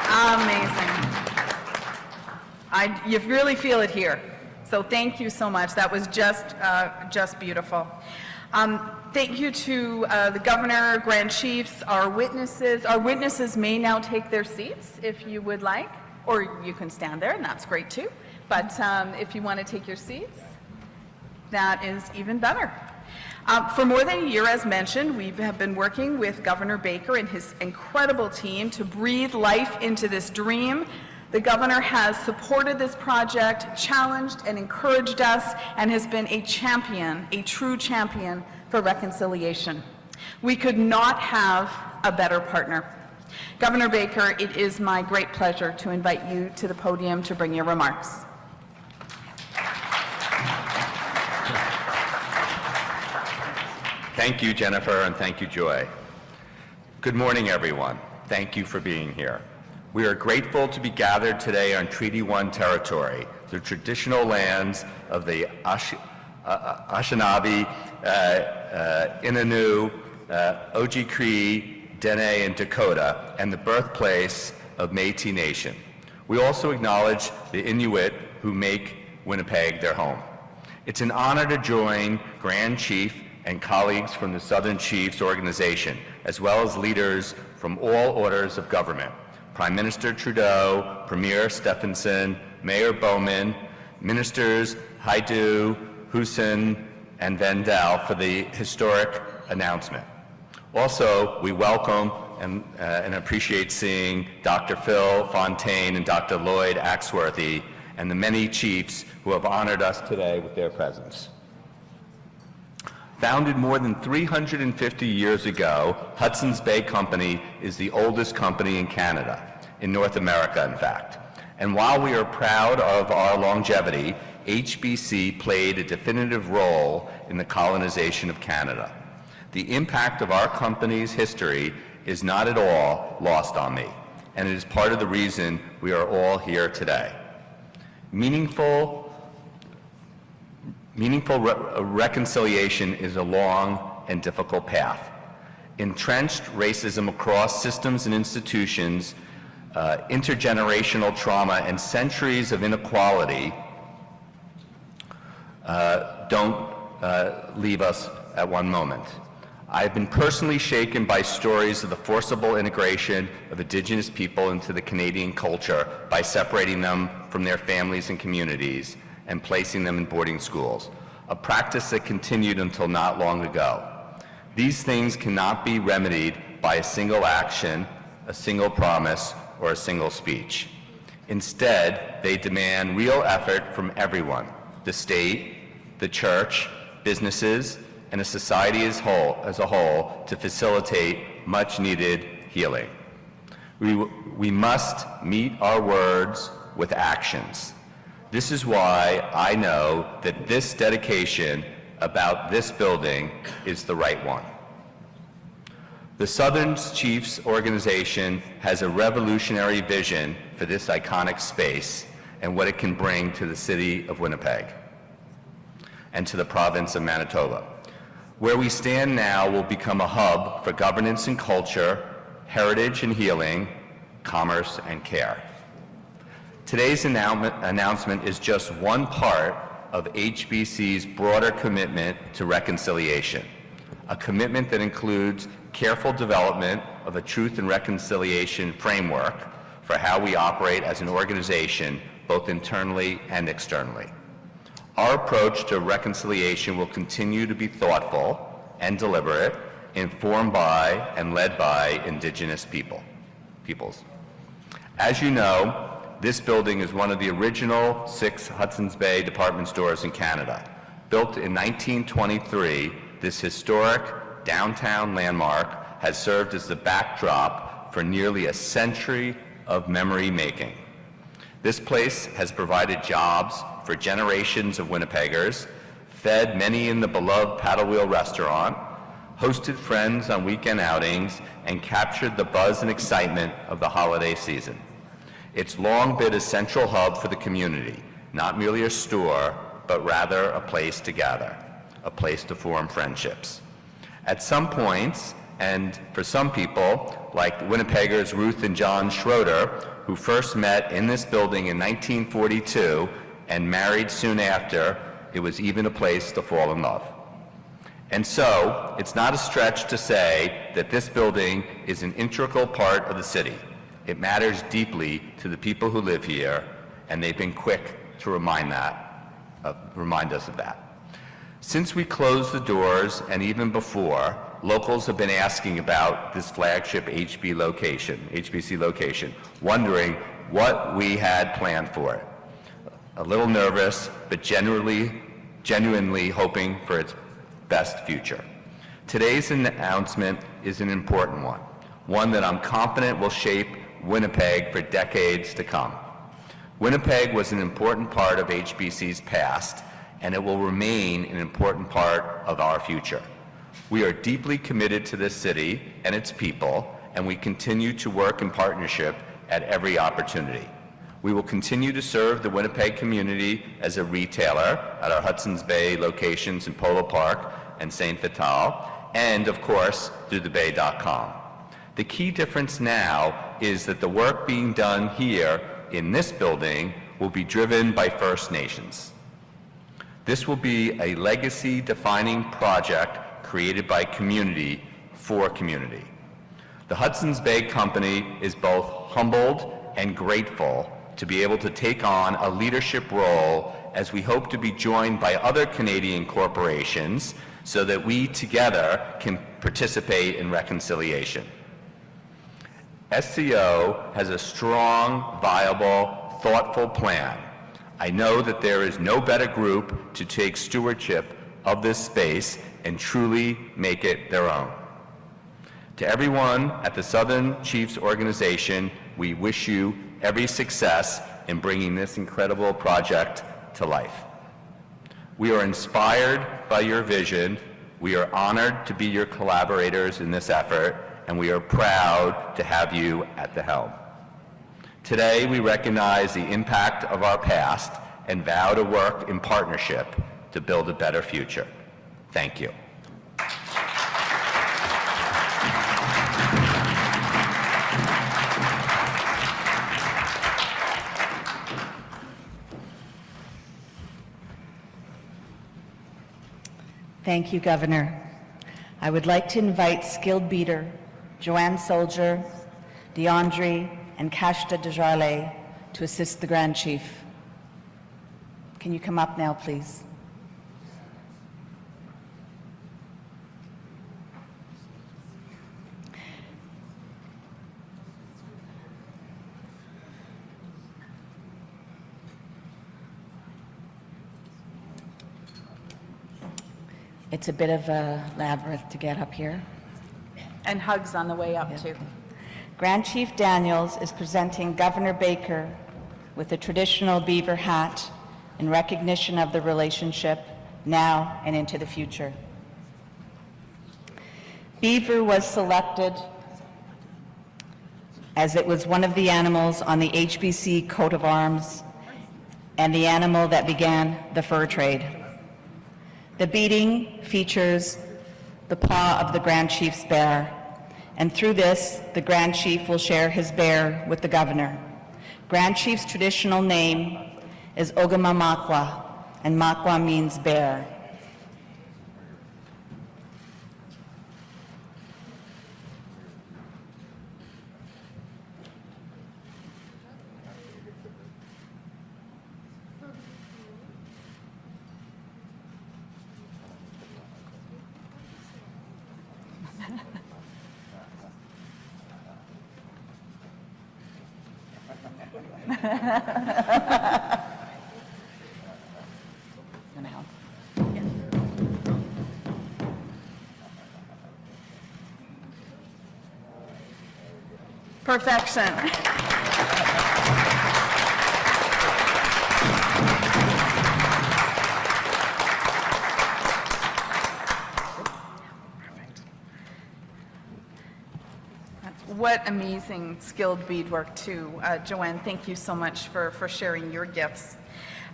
Amazing. You really feel it here. So thank you so much. That was just beautiful. Thank you to the Governor, Grand Chiefs, our witnesses. Our witnesses may now take their seats if you would like, or you can stand there, and that's great too. But if you want to take your seats, that is even better. For more than a year, as mentioned, we have been working with Governor Baker and his incredible team to breathe life into this dream. The Governor has supported this project, challenged and encouraged us, and has been a champion, a true champion for reconciliation. We could not have a better partner. Governor Baker, it is my great pleasure to invite you to the podium to bring your remarks. Thank you, Jennifer, and thank you, Joy. Good morning, everyone. Thank you for being here. We are grateful to be gathered today on Treaty 1 territory, the traditional lands of the Anishinaabe, Innu, Oji-Cree, Dene, and Dakota, and the birthplace of Métis Nation. We also acknowledge the Inuit who make Winnipeg their home. It's an honor to join Grand Chief and colleagues from the Southern Chiefs organization, as well as leaders from all orders of government. Prime Minister Trudeau, Premier Stefanson, Mayor Bowman, Ministers Hajdu, Hussen, and Vandal for the historic announcement. Also, we welcome and appreciate seeing Dr. Phil Fontaine and Dr. Lloyd Axworthy and the many chiefs who have honored us today with their presence. Founded more than 350 years ago, Hudson's Bay Company is the oldest company in Canada, in North America, in fact. And while we are proud of our longevity, HBC played a definitive role in the colonization of Canada. The impact of our company's history is not at all lost on me, and it is part of the reason we are all here today. Meaningful reconciliation is a long and difficult path. Entrenched racism across systems and institutions, intergenerational trauma, and centuries of inequality don't leave us at one moment. I've been personally shaken by stories of the forcible integration of Indigenous people into the Canadian culture by separating them from their families and communities and placing them in boarding schools, a practice that continued until not long ago. These things cannot be remedied by a single action, a single promise, or a single speech. Instead, they demand real effort from everyone, the state, the church, businesses, and a society as a whole to facilitate much-needed healing. We must meet our words with actions. This is why I know that this dedication about this building is the right one. The Southern Chiefs organization has a revolutionary vision for this iconic space and what it can bring to the city of Winnipeg and to the province of Manitoba. Where we stand now will become a hub for governance and culture, heritage and healing, commerce and care. Today's announcement is just one part of HBC's broader commitment to reconciliation, a commitment that includes careful development of a truth and reconciliation framework for how we operate as an organization, both internally and externally. Our approach to reconciliation will continue to be thoughtful and deliberate, informed by and led by Indigenous peoples. As you know, this building is one of the original 6 Hudson's Bay department stores in Canada. Built in 1923, this historic downtown landmark has served as the backdrop for nearly a century of memory making. This place has provided jobs for generations of Winnipeggers, fed many in the beloved Paddle Wheel restaurant, hosted friends on weekend outings, and captured the buzz and excitement of the holiday season. It's long been a central hub for the community, not merely a store, but rather a place to gather, a place to form friendships. At some points, And for some people, like the Winnipeggers Ruth and John Schroeder, who first met in this building in 1942 and married soon after, it was even a place to fall in love. And so, it's not a stretch to say that this building is an integral part of the city. It matters deeply to the people who live here, and they've been quick to remind us of that. Since we closed the doors, and even before, locals have been asking about this flagship HBC location, wondering what we had planned for it. A little nervous, but genuinely hoping for its best future. Today's announcement is an important one that I'm confident will shape Winnipeg for decades to come. Winnipeg was an important part of HBC's past, and it will remain an important part of our future. We are deeply committed to this city and its people, and we continue to work in partnership at every opportunity. We will continue to serve the Winnipeg community as a retailer at our Hudson's Bay locations in Polo Park and St. Vital, and of course, through thebay.com. The key difference now is that the work being done here in this building will be driven by First Nations. This will be a legacy-defining project created by community for community. The Hudson's Bay Company is both humbled and grateful to be able to take on a leadership role as we hope to be joined by other Canadian corporations so that we together can participate in reconciliation. SCO has a strong, viable, thoughtful plan. I know that there is no better group to take stewardship of this space and truly make it their own. To everyone at the Southern Chiefs organization, we wish you every success in bringing this incredible project to life. We are inspired by your vision. We are honored to be your collaborators in this effort, and we are proud to have you at the helm. Today, we recognize the impact of our past and vow to work in partnership to build a better future. Thank you. Thank you, Governor. I would like to invite skilled beater Joanne Soldier, DeAndre, and Kashta Desjardins to assist the Grand Chief. Can you come up now, please? It's a bit of a labyrinth to get up here. And hugs on the way up, too. Grand Chief Daniels is presenting Governor Baker with a traditional beaver hat in recognition of the relationship now and into the future. Beaver was selected as it was one of the animals on the HBC coat of arms and the animal that began the fur trade. The beating features the paw of the Grand Chief's bear, and through this, the Grand Chief will share his bear with the Governor. Grand Chief's traditional name is Ogamamakwa, and Makwa means bear. Gonna help. Yeah. Perfection. What amazing skilled beadwork too. Joanne, thank you so much for sharing your gifts.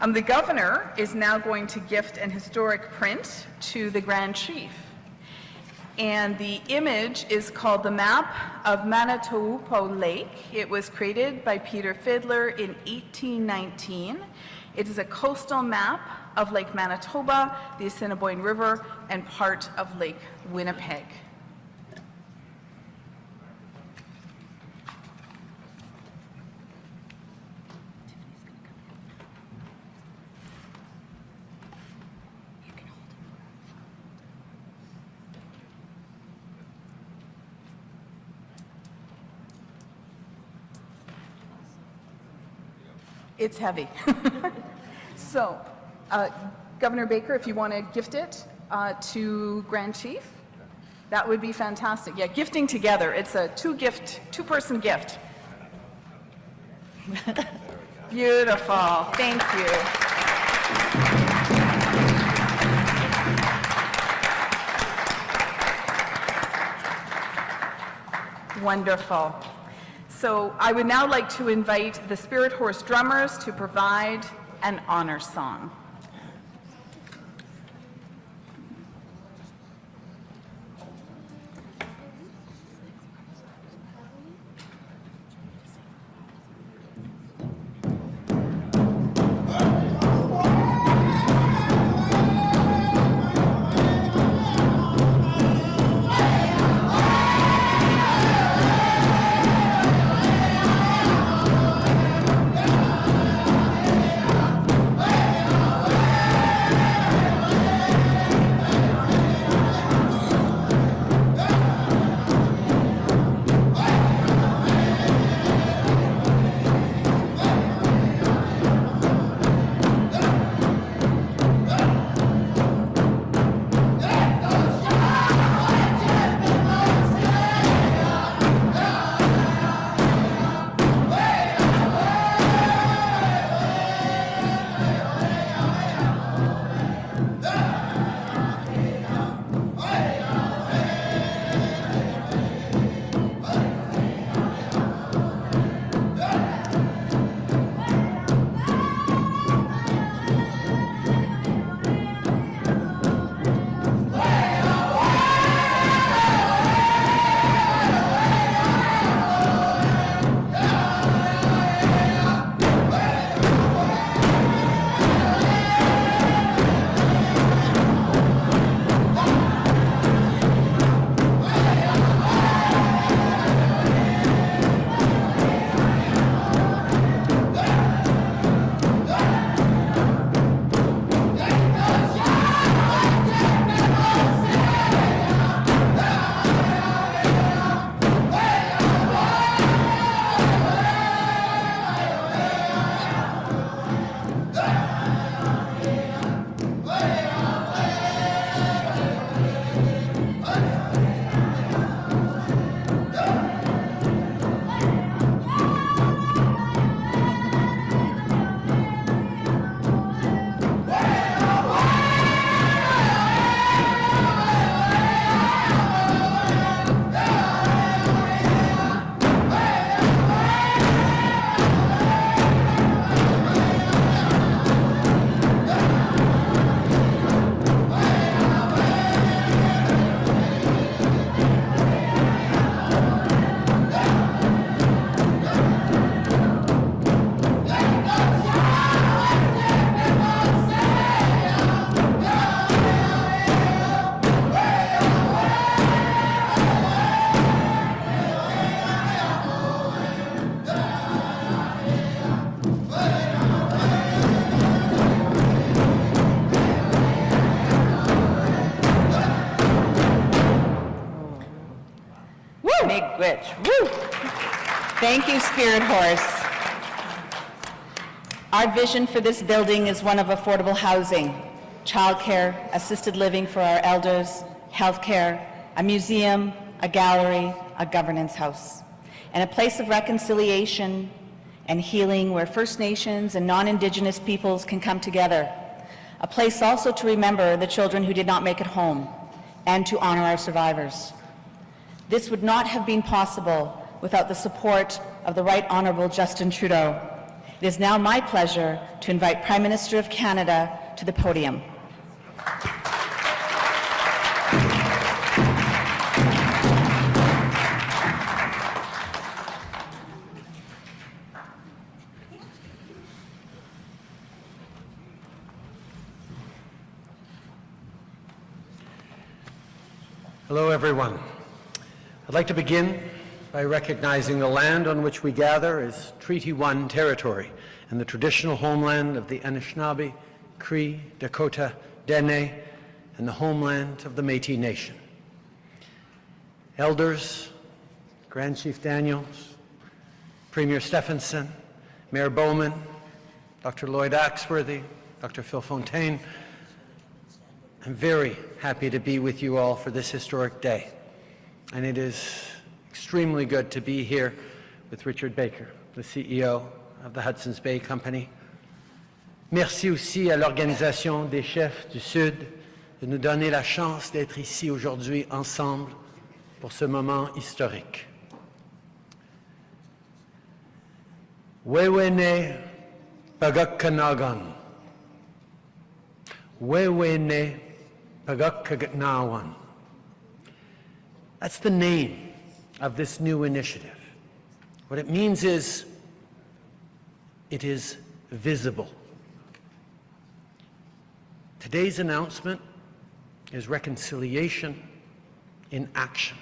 The Governor is now going to gift an historic print to the Grand Chief. And the image is called the Map of Manitoba Lake. It was created by Peter Fiedler in 1819. It is a coastal map of Lake Manitoba, the Assiniboine River, and part of Lake Winnipeg. It's heavy. So, Governor Baker, if you want to gift it to Grand Chief, that would be fantastic. Yeah, gifting together. It's a two-person gift. Beautiful. Thank you. Wonderful. So I would now like to invite the Spirit Horse drummers to provide an honor song. Rich. Woo! Thank you, Spirit Horse. Our vision for this building is one of affordable housing, childcare, assisted living for our elders, healthcare, a museum, a gallery, a governance house, and a place of reconciliation and healing where First Nations and non-Indigenous peoples can come together. A place also to remember the children who did not make it home and to honor our survivors. This would not have been possible without the support of the Right Honourable Justin Trudeau. It is now my pleasure to invite Prime Minister of Canada to the podium. Hello, everyone. I'd like to begin by recognizing the land on which we gather as Treaty 1 territory and the traditional homeland of the Anishinaabe, Cree, Dakota, Dene, and the homeland of the Métis Nation. Elders, Grand Chief Daniels, Premier Stefanson, Mayor Bowman, Dr. Lloyd Axworthy, Dr. Phil Fontaine, I'm very happy to be with you all for this historic day. And it is extremely good to be here with Richard Baker, the CEO of the Hudson's Bay Company. Merci aussi à l'Organisation des chefs du Sud de nous donner la chance d'être ici aujourd'hui ensemble pour ce moment historique. Wewene Pagakanagan. Wewene Pagakagnawan. That's the name of this new initiative. What it means is it is visible. Today's announcement is reconciliation in action.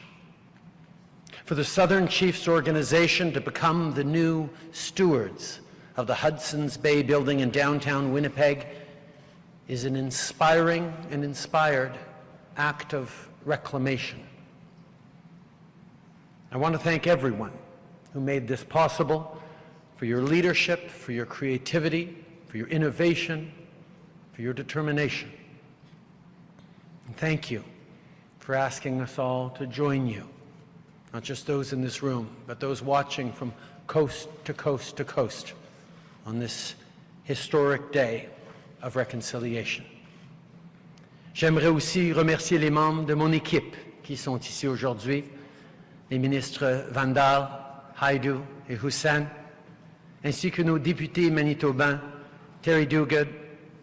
For the Southern Chiefs organization to become the new stewards of the Hudson's Bay building in downtown Winnipeg is an inspiring and inspired act of reclamation. I want to thank everyone who made this possible, for your leadership, for your creativity, for your innovation, for your determination. And thank you for asking us all to join you, not just those in this room, but those watching from coast to coast to coast on this historic day of reconciliation. J'aimerais aussi remercier les membres de mon équipe qui sont ici aujourd'hui, les ministres Vandal, Hajdu et Hussen, ainsi que nos députés manitobains Terry Duguid,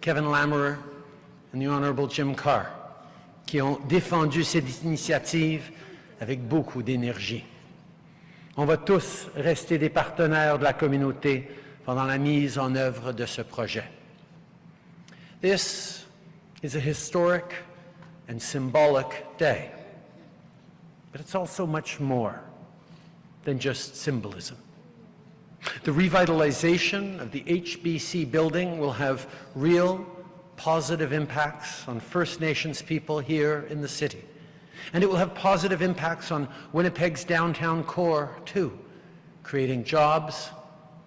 Kevin Lamoureux and the Honourable Jim Carr, qui ont défendu cette initiative avec beaucoup d'énergie. On va tous rester des partenaires de la communauté pendant la mise en œuvre de ce projet. This is a historic and symbolic day, but it's also much more than just symbolism. The revitalization of the HBC building will have real positive impacts on First Nations people here in the city. And it will have positive impacts on Winnipeg's downtown core, too, creating jobs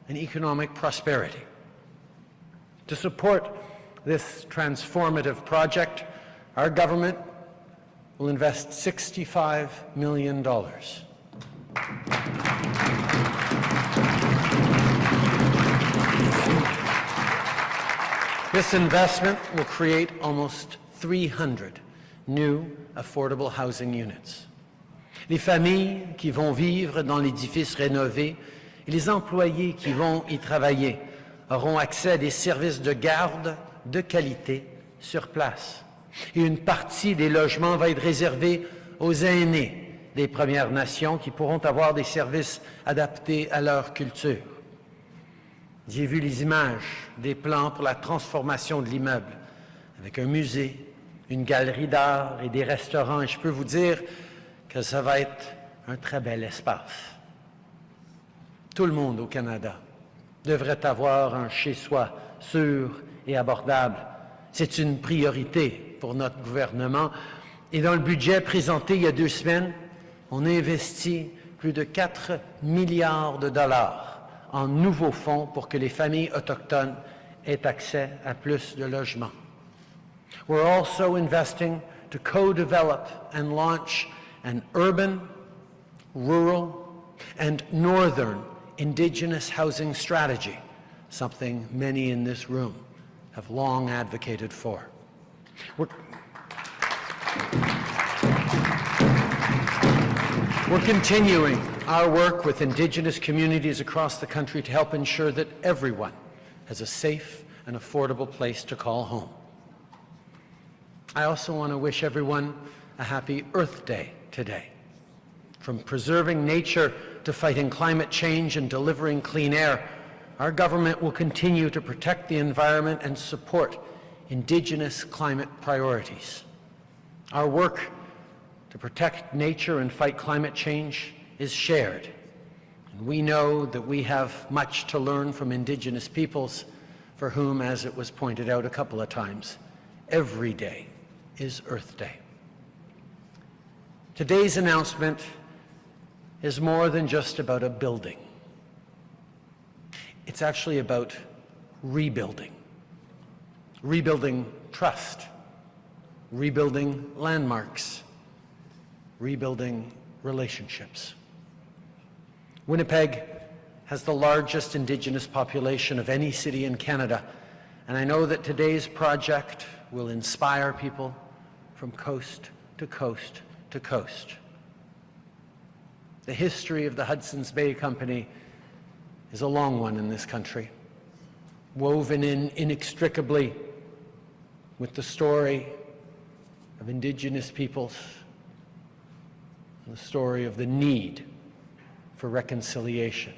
and economic prosperity. To support this transformative project, our government will invest $65 million. This investment will create almost 300 new affordable housing units. Les familles qui vont vivre dans l'édifice rénové et les employés qui vont y travailler auront accès à des services de garde de qualité sur place. Et une partie des logements va être réservée aux aînés des Premières Nations qui pourront avoir des services adaptés à leur culture. J'ai vu les images des plans pour la transformation de l'immeuble, avec un musée, une galerie d'art et des restaurants. Et je peux vous dire que ça va être un très bel espace. Tout le monde au Canada devrait avoir un chez-soi sûr et abordable. C'est une priorité pour notre gouvernement. Et dans le budget présenté il y a 2 semaines, on a investi plus de 4 milliards de dollars en nouveaux fonds pour que les familles autochtones aient accès à plus de logements. We're also investing to co-develop and launch an urban, rural, and northern Indigenous housing strategy, something many in this room have long advocated for. We're continuing our work with Indigenous communities across the country to help ensure that everyone has a safe and affordable place to call home. I also want to wish everyone a happy Earth Day today. From preserving nature to fighting climate change and delivering clean air, our government will continue to protect the environment and support Indigenous climate priorities. Our work to protect nature and fight climate change is shared. And we know that we have much to learn from Indigenous peoples for whom, as it was pointed out a couple of times, every day is Earth Day. Today's announcement is more than just about a building. It's actually about rebuilding. Rebuilding trust, rebuilding landmarks, rebuilding relationships. Winnipeg has the largest Indigenous population of any city in Canada, and I know that today's project will inspire people from coast to coast to coast. The history of the Hudson's Bay Company is a long one in this country, woven in inextricably with the story of Indigenous peoples and the story of the need for reconciliation.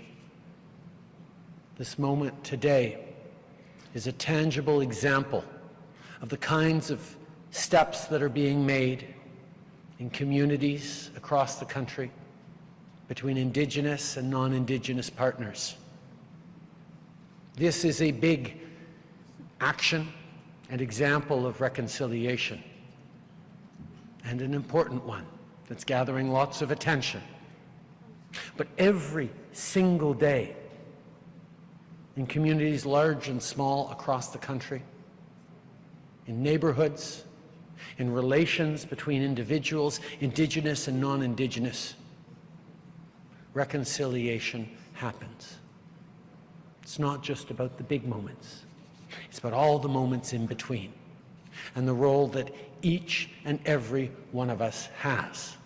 This moment today is a tangible example of the kinds of steps that are being made in communities across the country between Indigenous and non-Indigenous partners. This is a big action and example of reconciliation, and an important one that's gathering lots of attention. But every single day, in communities large and small across the country, in neighborhoods, in relations between individuals, Indigenous and non-Indigenous, reconciliation happens. It's not just about the big moments. It's about all the moments in between, and the role that each and every one of us has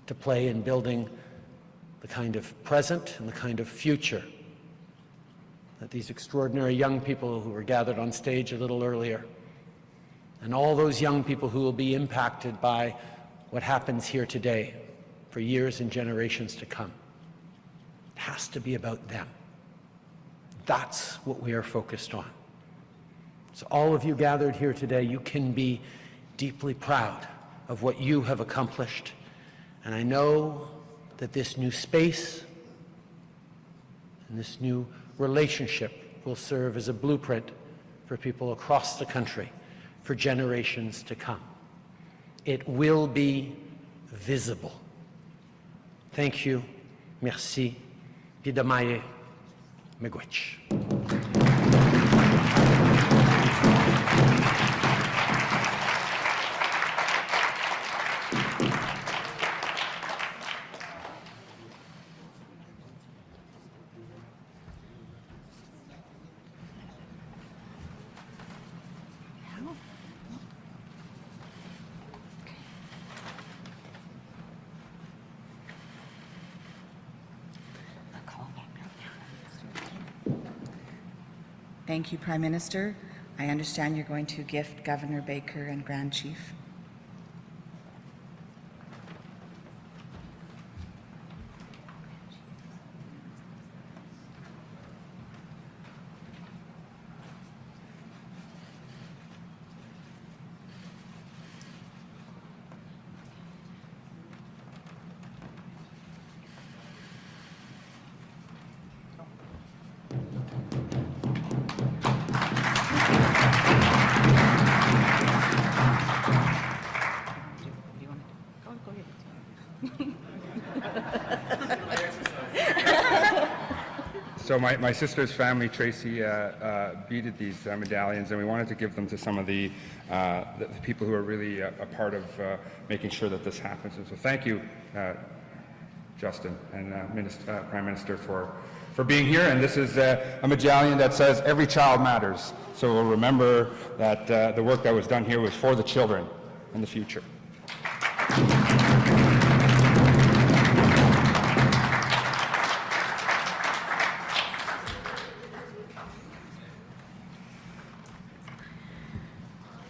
to play in building the kind of present and the kind of future that these extraordinary young people who were gathered on stage a little earlier, and all those young people who will be impacted by what happens here today for years and generations to come. It has to be about them. That's what we are focused on. So all of you gathered here today, you can be deeply proud of what you have accomplished. And I know that this new space and this new relationship will serve as a blueprint for people across the country for generations to come. It will be visible. Thank you. Merci. Pidamaye. Miigwech. Thank you, Prime Minister. I understand you're going to gift Governor Baker and Grand Chief. So my sister's family, Tracy, beaded these medallions, and we wanted to give them to some of the people who are really a part of making sure that this happens. And so thank you, Justin and Prime Minister, for being here. And this is a medallion that says, "Every child matters." So we'll remember that the work that was done here was for the children in the future.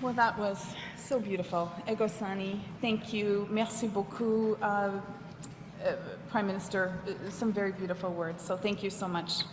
Well, that was so beautiful. Egosani, thank you. Merci beaucoup, Prime Minister. Some very beautiful words, so thank you so much.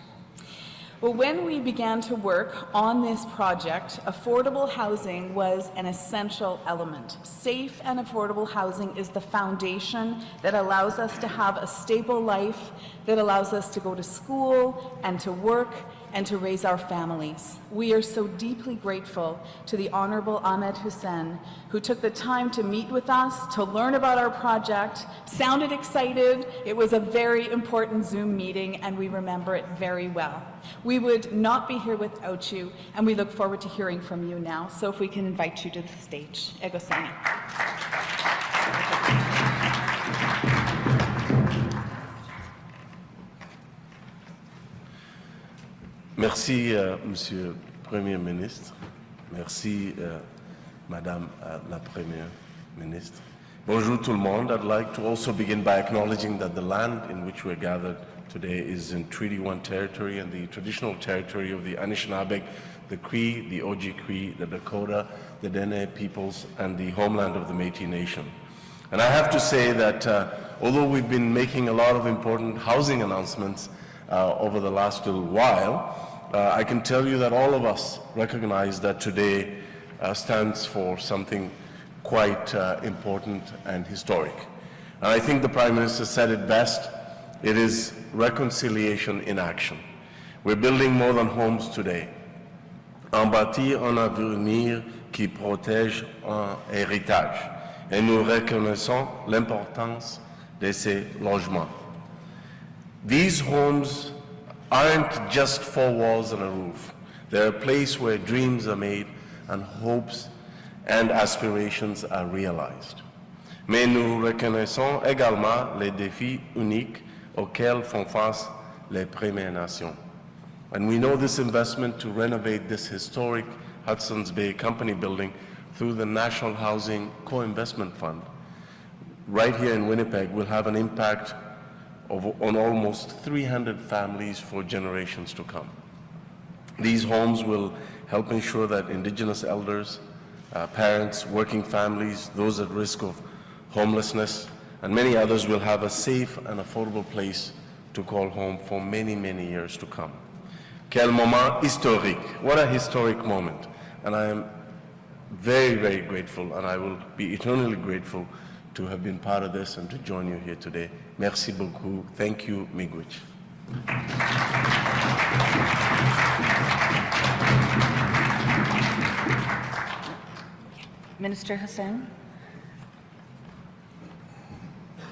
Well, when we began to work on this project, affordable housing was an essential element. Safe and affordable housing is the foundation that allows us to have a stable life, that allows us to go to school and to work and to raise our families. We are so deeply grateful to the Honourable Ahmed Hussen, who took the time to meet with us, to learn about our project, sounded excited. It was a very important Zoom meeting, and we remember it very well. We would not be here without you, and we look forward to hearing from you now. So if we can invite you to the stage. Egosani. Merci, Monsieur le Premier ministre. Merci, Madame la Première ministre. Bonjour tout le monde. I'd like to also begin by acknowledging that the land in which we're gathered today is in Treaty 1 territory and the traditional territory of the Anishinaabe, the Cree, the Oji-Cree, the Dakota, the Dene peoples, and the homeland of the Métis Nation. And I have to say that although we've been making a lot of important housing announcements over the last little while, I can tell you that all of us recognize that today stands for something quite important and historic. And I think the Prime Minister said it best. It is reconciliation in action. We're building more than homes today. En bâtir un avenir qui protège un héritage. Et nous reconnaissons l'importance de ces logements. These homes aren't just four walls and a roof. They're a place where dreams are made and hopes and aspirations are realized. Mais nous reconnaissons également les défis uniques auxquels font face les Premières Nations. And we know this investment to renovate this historic Hudson's Bay Company building through the National Housing Co-Investment Fund right here in Winnipeg will have an impact on almost 300 families for generations to come. These homes will help ensure that Indigenous elders, parents, working families, those at risk of homelessness, and many others will have a safe and affordable place to call home for many, many years to come. Quel moment historique. What a historic moment. And I am very, very grateful, and I will be eternally grateful to have been part of this and to join you here today. Merci beaucoup. Thank you, Miigwech. Minister Hussen,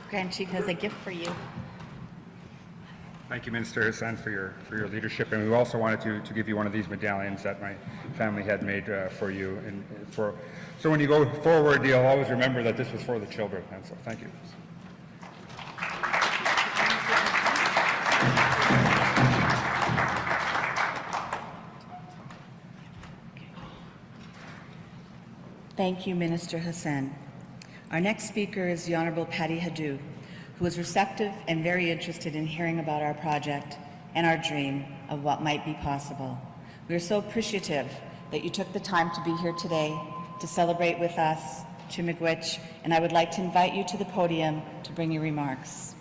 Grand Chief has a gift for you. Thank you, Minister Hussen, for your leadership, and we also wanted to give you one of these medallions that my family had made for you, and so when you go forward, you'll always remember that this was for the children. And so, thank you. Thank you, Minister Hussen. Our next speaker is the Honourable Patty Hajdu, who is receptive and very interested in hearing about our project and our dream of what might be possible. We are so appreciative that you took the time to be here today to celebrate with us, to Miigwech, and I would like to invite you to the podium to bring your remarks.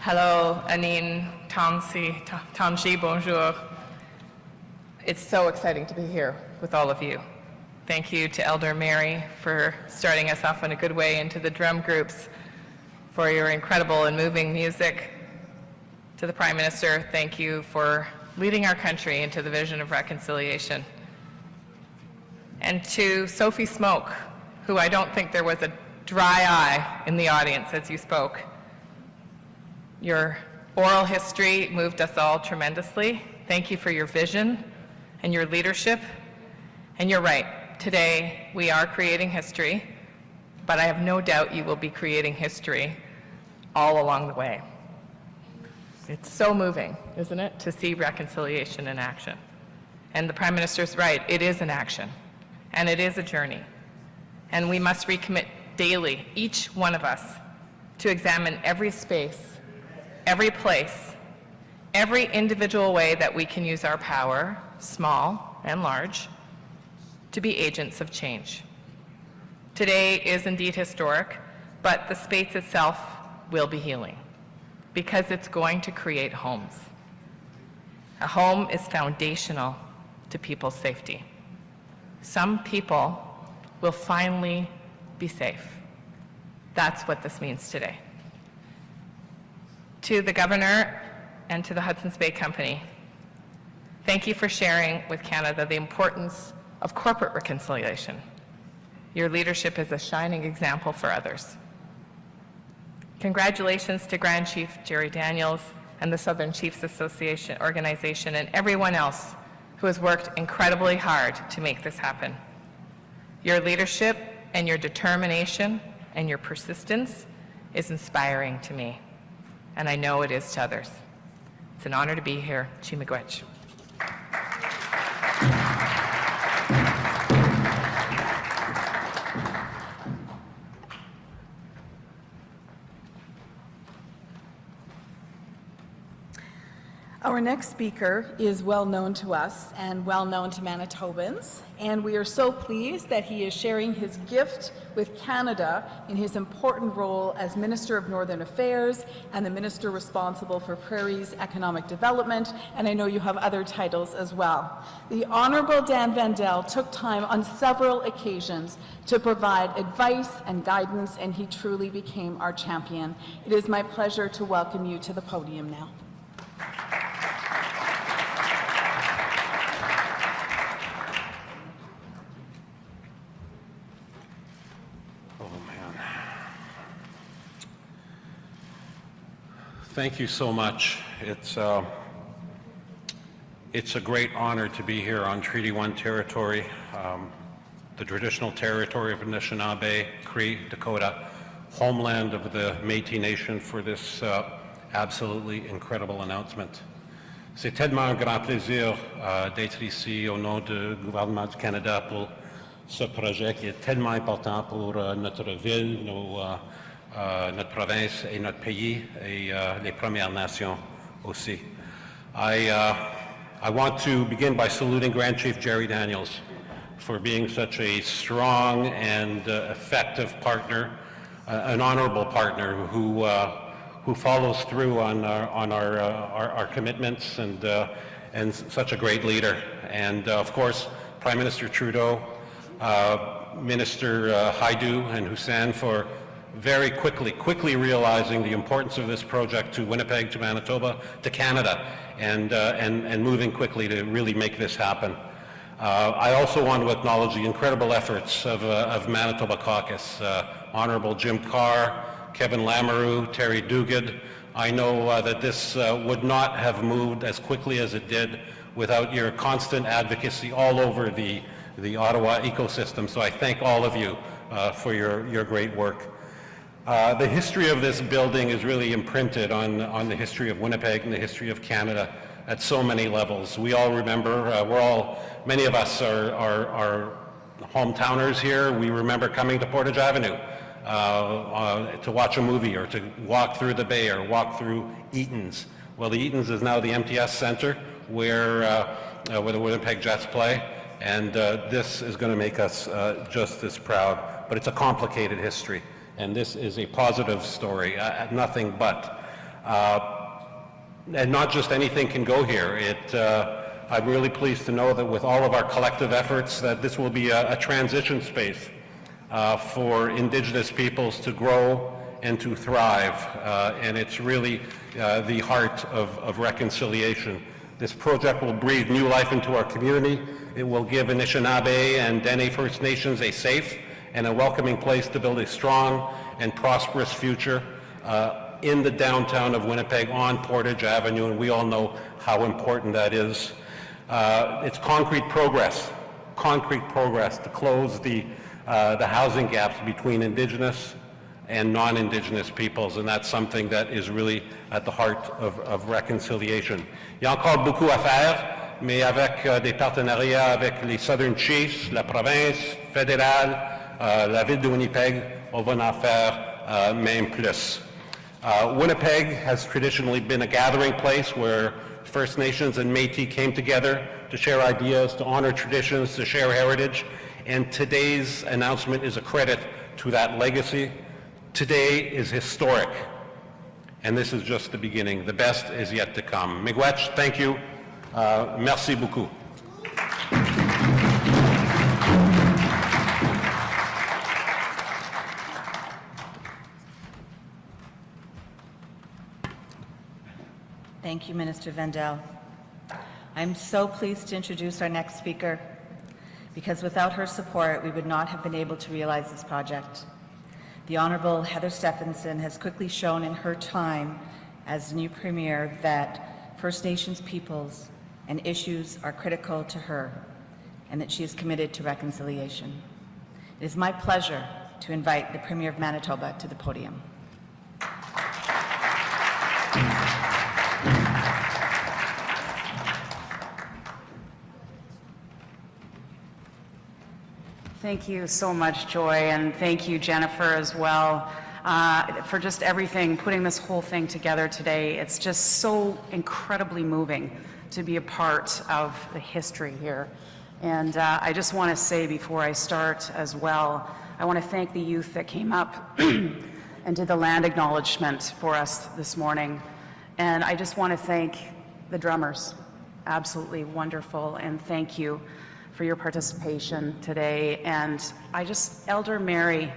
Hello, Anine, Tansi, bonjour. It's so exciting to be here with all of you. Thank you to Elder Mary for starting us off in a good way, and to the drum groups for your incredible and moving music. To the Prime Minister, thank you for leading our country into the vision of reconciliation. And to Sophie Smoke, who I don't think there was a dry eye in the audience as you spoke. Your oral history moved us all tremendously. Thank you for your vision and your leadership. And you're right, today we are creating history, but I have no doubt you will be creating history all along the way. It's so moving, isn't it, to see reconciliation in action. And the Prime Minister's right, it is an action, and it is a journey. And we must recommit daily, each one of us, to examine every space, every place, every individual way that we can use our power, small and large, to be agents of change. Today is indeed historic, but the space itself will be healing because it's going to create homes. A home is foundational to people's safety. Some people will finally be safe. That's what this means today. To the Governor and to the Hudson's Bay Company, thank you for sharing with Canada the importance of corporate reconciliation. Your leadership is a shining example for others. Congratulations to Grand Chief Jerry Daniels and the Southern Chiefs Association organization and everyone else who has worked incredibly hard to make this happen. Your leadership and your determination and your persistence is inspiring to me, and I know it is to others. It's an honor to be here. Chi miigwech. Our next speaker is well known to us and well known to Manitobans, and we are so pleased that he is sharing his gift with Canada in his important role as Minister of Northern Affairs and the Minister responsible for Prairies Economic Development, and I know you have other titles as well. The Honourable Dan Vandal took time on several occasions to provide advice and guidance, and he truly became our champion. It is my pleasure to welcome you to the podium now. Thank you so much. It's a great honor to be here on Treaty 1 territory, the traditional territory of Anishinaabe, Cree, Dakota, homeland of the Métis Nation, for this absolutely incredible announcement. C'est tellement un grand plaisir d'être ici au nom du gouvernement du Canada pour ce projet qui est tellement important pour notre ville, notre province et notre pays et les Premières Nations aussi. I want to begin by saluting Grand Chief Jerry Daniels for being such a strong and effective partner, an honorable partner who follows through on our commitments and such a great leader. And of course, Prime Minister Trudeau, Minister Hajdu and Hussen for very quickly realizing the importance of this project to Winnipeg, to Manitoba, to Canada, and moving quickly to really make this happen. I also want to acknowledge the incredible efforts of Manitoba Caucus, Honourable Jim Carr, Kevin Lamoureux, Terry Duguid. I know that this would not have moved as quickly as it did without your constant advocacy all over the Ottawa ecosystem, so I thank all of you for your great work. The history of this building is really imprinted on the history of Winnipeg and the history of Canada at so many levels. We all remember, many of us are hometowners here. We remember coming to Portage Avenue to watch a movie or to walk through the Bay or walk through Eaton's. Well, the Eaton's is now the MTS Centre where the Winnipeg Jets play, and this is going to make us just as proud. But it's a complicated history. And this is a positive story, nothing but. And not just anything can go here. I'm really pleased to know that with all of our collective efforts that this will be a transition space for Indigenous peoples to grow and to thrive. And it's really the heart of reconciliation. This project will breathe new life into our community. It will give Anishinaabe and Dene First Nations a safe and a welcoming place to build a strong and prosperous future in the downtown of Winnipeg on Portage Avenue, and we all know how important that is. It's concrete progress to close the housing gaps between Indigenous and non-Indigenous peoples, and that's something that is really at the heart of reconciliation. Il y a encore beaucoup à faire, mais avec des partenariats avec les Southern Chiefs, la province fédérale, la ville de Winnipeg, on va en faire même plus. Winnipeg has traditionally been a gathering place where First Nations and Métis came together to share ideas, to honor traditions, to share heritage, and today's announcement is a credit to that legacy. Today is historic, and this is just the beginning. The best is yet to come. Miigwech, thank you. Merci beaucoup. Thank you, Minister Vandal. I'm so pleased to introduce our next speaker, because without her support, we would not have been able to realize this project. The Honourable Heather Stefanson has quickly shown in her time as new Premier that First Nations peoples and issues are critical to her, and that she is committed to reconciliation. It is my pleasure to invite the Premier of Manitoba to the podium. Thank you so much, Joy, and thank you, Jennifer, as well, for just everything, putting this whole thing together today. It's just so incredibly moving to be a part of the history here. And I just want to say before I start as well, I want to thank the youth that came up and did the land acknowledgement for us this morning. And I just want to thank the drummers. Absolutely wonderful, and thank you for your participation today. And Elder Mary,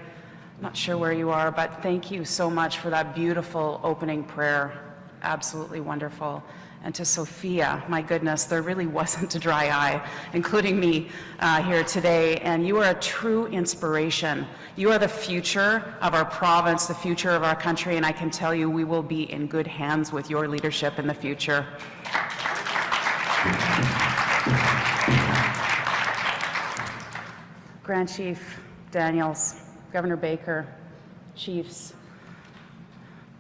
not sure where you are, but thank you so much for that beautiful opening prayer. Absolutely wonderful. And to Sophia, my goodness, there really wasn't a dry eye, including me here today. And you are a true inspiration. You are the future of our province, the future of our country, and I can tell you we will be in good hands with your leadership in the future. Grand Chief Daniels, Governor Baker, Chiefs,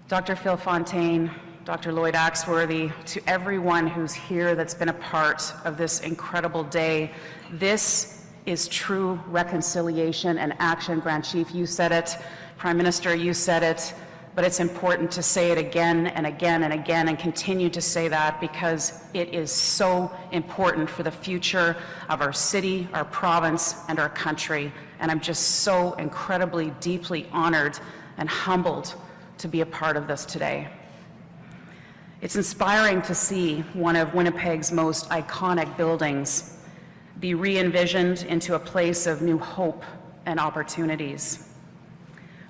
Dr. Phil Fontaine, Dr. Lloyd Axworthy, to everyone who's here that's been a part of this incredible day. This is true reconciliation and action. Grand Chief, you said it. Prime Minister, you said it. But it's important to say it again and again and again and continue to say that, because it is so important for the future of our city, our province, and our country. And I'm just so incredibly, deeply honored and humbled to be a part of this today. It's inspiring to see one of Winnipeg's most iconic buildings be re-envisioned into a place of new hope and opportunities.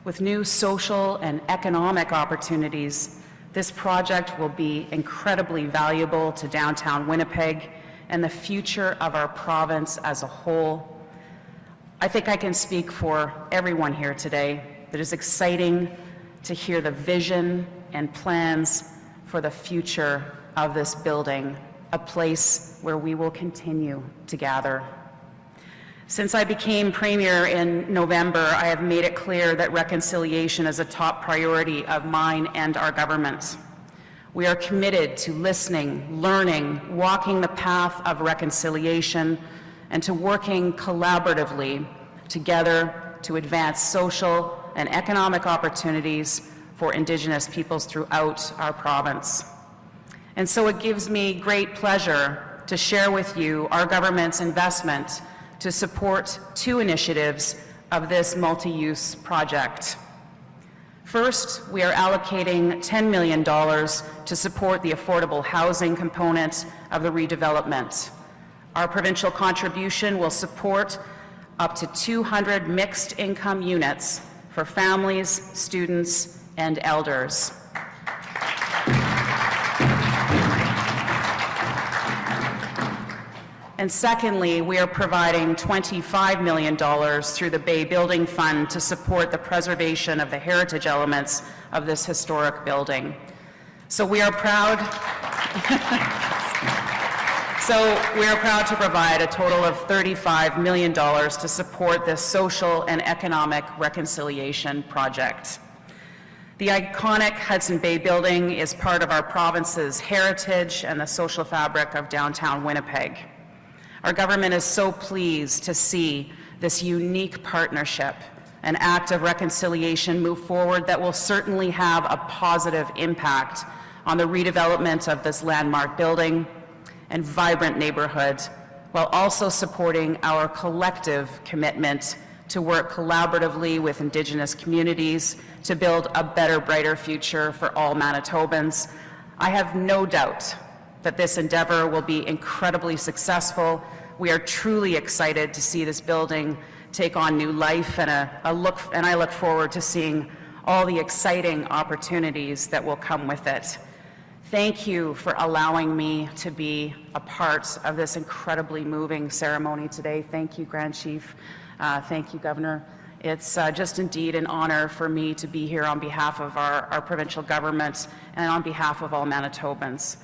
With new social and economic opportunities, this project will be incredibly valuable to downtown Winnipeg and the future of our province as a whole. I think I can speak for everyone here today that is exciting to hear the vision and plans for the future of this building, a place where we will continue to gather. Since I became Premier in November, I have made it clear that reconciliation is a top priority of mine and our government. We are committed to listening, learning, walking the path of reconciliation, and to working collaboratively together to advance social and economic opportunities for Indigenous peoples throughout our province. And so it gives me great pleasure to share with you our government's investment to support two initiatives of this multi-use project. First, we are allocating $10 million to support the affordable housing component of the redevelopment. Our provincial contribution will support up to 200 mixed income units for families, students, and elders. And secondly, we are providing $25 million through the Bay Building Fund to support the preservation of the heritage elements of this historic building. So we are proud to provide a total of $35 million to support this social and economic reconciliation project. The iconic Hudson Bay Building is part of our province's heritage and the social fabric of downtown Winnipeg. Our government is so pleased to see this unique partnership, an act of reconciliation, move forward that will certainly have a positive impact on the redevelopment of this landmark building and vibrant neighborhood while also supporting our collective commitment to work collaboratively with Indigenous communities to build a better, brighter future for all Manitobans. I have no doubt that this endeavor will be incredibly successful. We are truly excited to see this building take on new life, and I look forward to seeing all the exciting opportunities that will come with it. Thank you for allowing me to be a part of this incredibly moving ceremony today. Thank you, Grand Chief. Thank you, Governor. It's just indeed an honor for me to be here on behalf of our provincial government and on behalf of all Manitobans.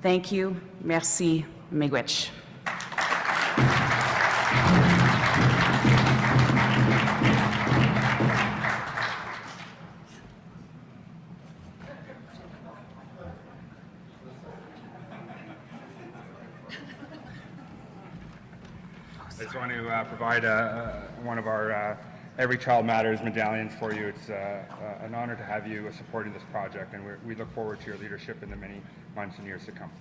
Thank you. Merci. Miigwech. I just want to provide one of our Every Child Matters medallions for you. It's an honor to have you supporting this project, and we look forward to your leadership in the many months and years to come.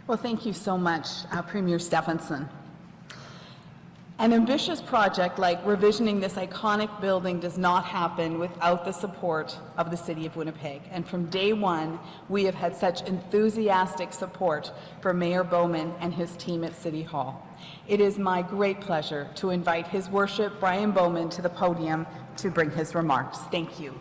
Well, thank you so much, Premier Stefanson. An ambitious project like revisioning this iconic building does not happen without the support of the City of Winnipeg. And from day one, we have had such enthusiastic support for Mayor Bowman and his team at City Hall. It is my great pleasure to invite His Worship Brian Bowman to the podium to bring his remarks. Thank you.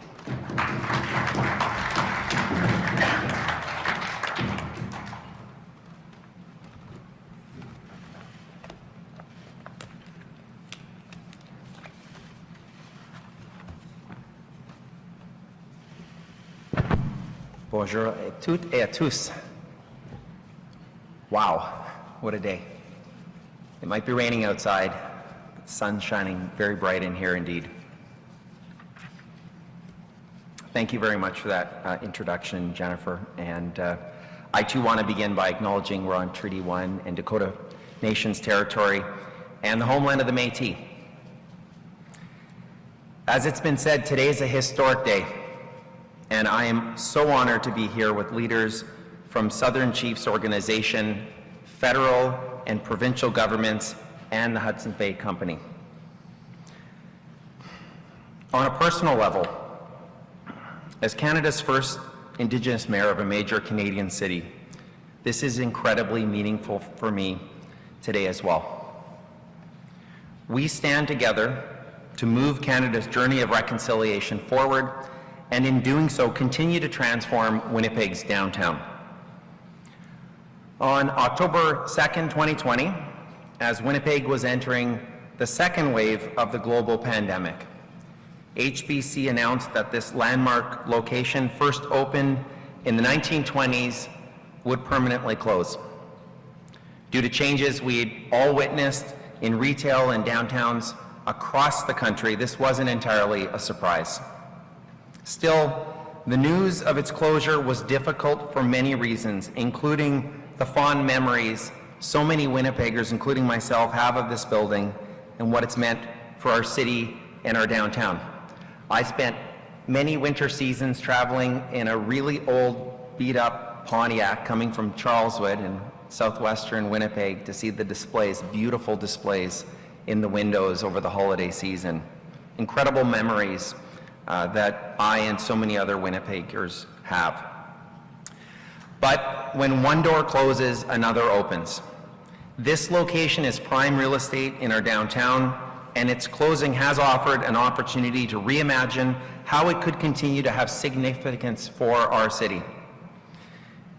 Bonjour à toutes et à tous. Wow, what a day. It might be raining outside, but the sun's shining very bright in here indeed. Thank you very much for that introduction, Jennifer. And I too want to begin by acknowledging we're on Treaty 1 and Dakota Nations territory and the homeland of the Métis. As it's been said, today is a historic day. And I am so honored to be here with leaders from Southern Chiefs Organization, federal and provincial governments, and the Hudson Bay Company. On a personal level, as Canada's first Indigenous mayor of a major Canadian city, this is incredibly meaningful for me today as well. We stand together to move Canada's journey of reconciliation forward, and in doing so, continue to transform Winnipeg's downtown. On October 2nd, 2020, as Winnipeg was entering the second wave of the global pandemic, HBC announced that this landmark location, first opened in the 1920s, would permanently close. Due to changes we'd all witnessed in retail and downtowns across the country, this wasn't entirely a surprise. Still, the news of its closure was difficult for many reasons, including the fond memories so many Winnipeggers, including myself, have of this building and what it's meant for our city and our downtown. I spent many winter seasons traveling in a really old, beat-up Pontiac coming from Charleswood in southwestern Winnipeg to see the displays, beautiful displays in the windows over the holiday season. Incredible memories that I and so many other Winnipeggers have. But when one door closes, another opens. This location is prime real estate in our downtown, and its closing has offered an opportunity to reimagine how it could continue to have significance for our city.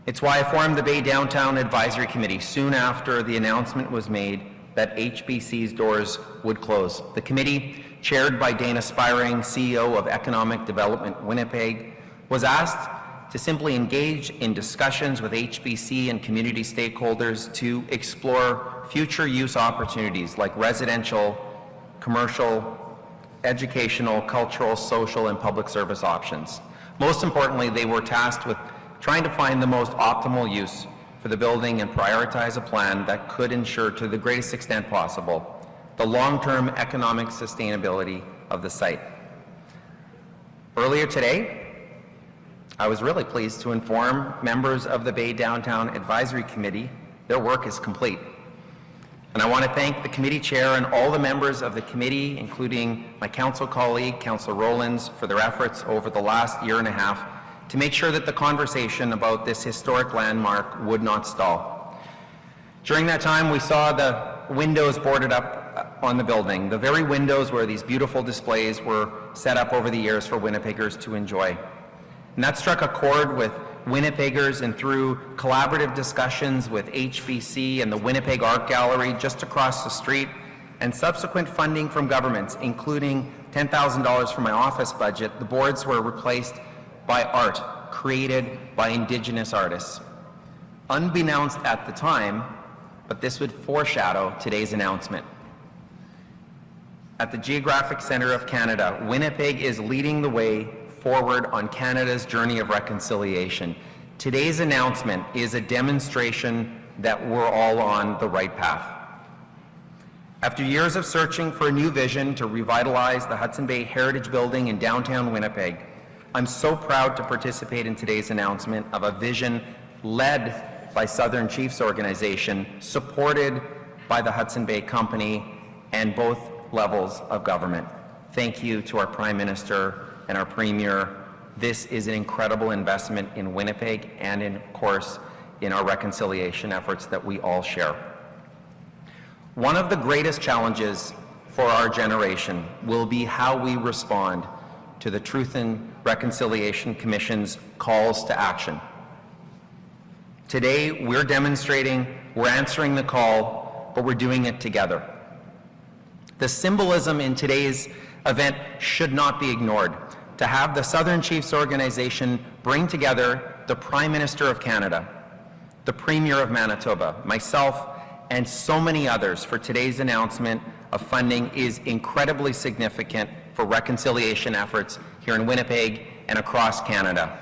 It's why I formed the Bay Downtown Advisory Committee soon after the announcement was made that HBC's doors would close. The committee, chaired by Dana Spiring, CEO of Economic Development Winnipeg, was asked to simply engage in discussions with HBC and community stakeholders to explore future use opportunities like residential, commercial, educational, cultural, social, and public service options. Most importantly, they were tasked with trying to find the most optimal use for the building and prioritize a plan that could ensure to the greatest extent possible the long-term economic sustainability of the site. Earlier today, I was really pleased to inform members of the Bay Downtown Advisory Committee their work is complete. And I want to thank the committee chair and all the members of the committee, including my council colleague, Councillor Rowlands, for their efforts over the last year and a half to make sure that the conversation about this historic landmark would not stall. During that time, we saw the windows boarded up on the building, the very windows where these beautiful displays were set up over the years for Winnipeggers to enjoy. And that struck a chord with Winnipeggers, and through collaborative discussions with HBC and the Winnipeg Art Gallery just across the street, and subsequent funding from governments, including $10,000 from my office budget, the boards were replaced by art created by Indigenous artists. Unbeknownst at the time, but this would foreshadow today's announcement. At the Geographic Centre of Canada, Winnipeg is leading the way forward on Canada's journey of reconciliation. Today's announcement is a demonstration that we're all on the right path. After years of searching for a new vision to revitalize the Hudson Bay Heritage Building in downtown Winnipeg, I'm so proud to participate in today's announcement of a vision led by Southern Chiefs Organization, supported by the Hudson Bay Company and both levels of government. Thank you to our Prime Minister and our Premier. This is an incredible investment in Winnipeg and, of course, in our reconciliation efforts that we all share. One of the greatest challenges for our generation will be how we respond to the Truth and Reconciliation Commission's calls to action. Today, we're demonstrating, we're answering the call, but we're doing it together. The symbolism in today's event should not be ignored. To have the Southern Chiefs Organization bring together the Prime Minister of Canada, the Premier of Manitoba, myself, and so many others for today's announcement of funding is incredibly significant for reconciliation efforts here in Winnipeg and across Canada.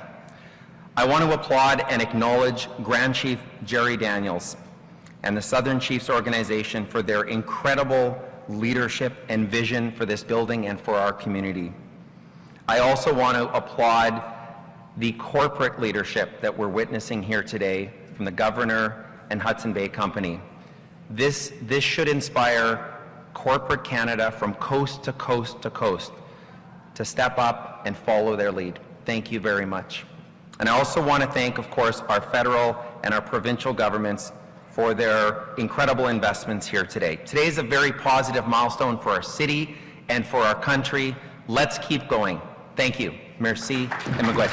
I want to applaud and acknowledge Grand Chief Jerry Daniels and the Southern Chiefs Organization for their incredible leadership and vision for this building and for our community. I also want to applaud the corporate leadership that we're witnessing here today from the Governor and Hudson Bay Company. This should inspire corporate Canada from coast to coast to coast to step up and follow their lead. Thank you very much. And I also want to thank, of course, our federal and our provincial governments for their incredible investments here today. Today is a very positive milestone for our city and for our country. Let's keep going. Thank you. Merci and miigwech.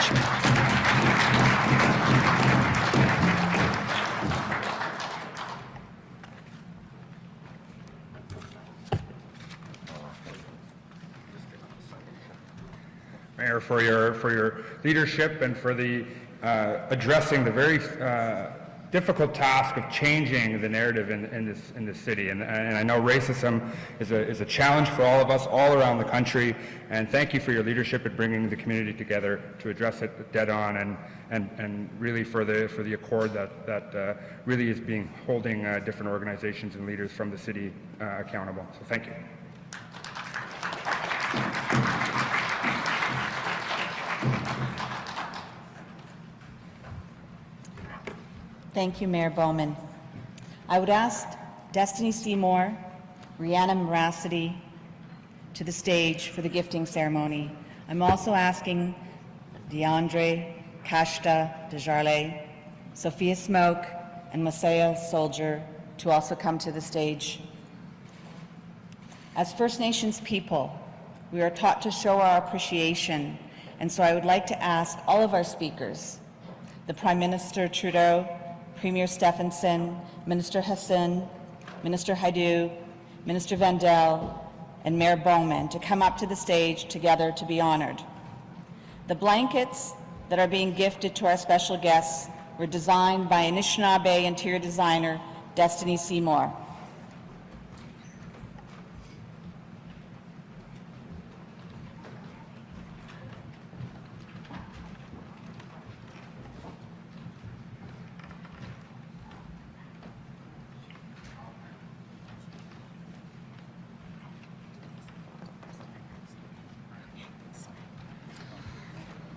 Mayor, for your leadership and for the addressing the very difficult task of changing the narrative in this city. And I know racism is a challenge for all of us all around the country. And thank you for your leadership in bringing the community together to address it dead on and really for the accord that really is holding different organizations and leaders from the city accountable. So thank you. Thank you, Mayor Bowman. I would ask Destiny Seymour, Rihanna Moracity to the stage for the gifting ceremony. I'm also asking DeAndre, Kashta, Desjarlais, Sophia Smoke, and Messiah Soldier to also come to the stage. As First Nations people, we are taught to show our appreciation, and so I would like to ask all of our speakers, the Prime Minister Trudeau, Premier Stefanson, Minister Hussen, Minister Hajdu, Minister Vandal, and Mayor Bowman to come up to the stage together to be honored. The blankets that are being gifted to our special guests were designed by Anishinaabe interior designer Destiny Seymour.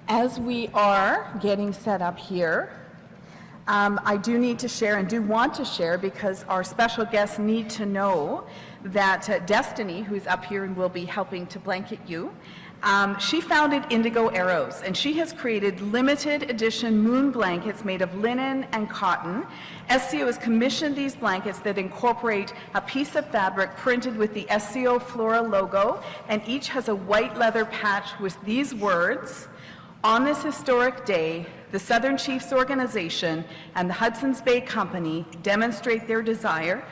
As we are getting set up here, I do need to share and do want to share, because our special guests need to know that Destiny, who's up here and will be helping to blanket you, she founded Indigo Arrows, and she has created limited edition moon blankets made of linen and cotton. SCO has commissioned these blankets that incorporate a piece of fabric printed with the SCO Flora logo, and each has a white leather patch with these words: "On this historic day, the Southern Chiefs Organization and the Hudson's Bay Company demonstrate their desire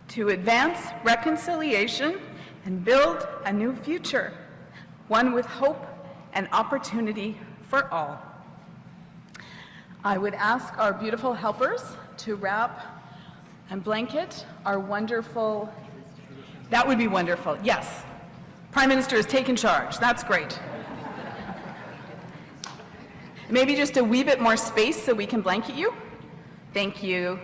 to advance reconciliation and build a new future, one with hope and opportunity for all." I would ask our beautiful helpers to wrap and blanket our wonderful. That would be wonderful, yes. Prime Minister has taken charge, that's great. Maybe just a wee bit more space so we can blanket you. Thank you.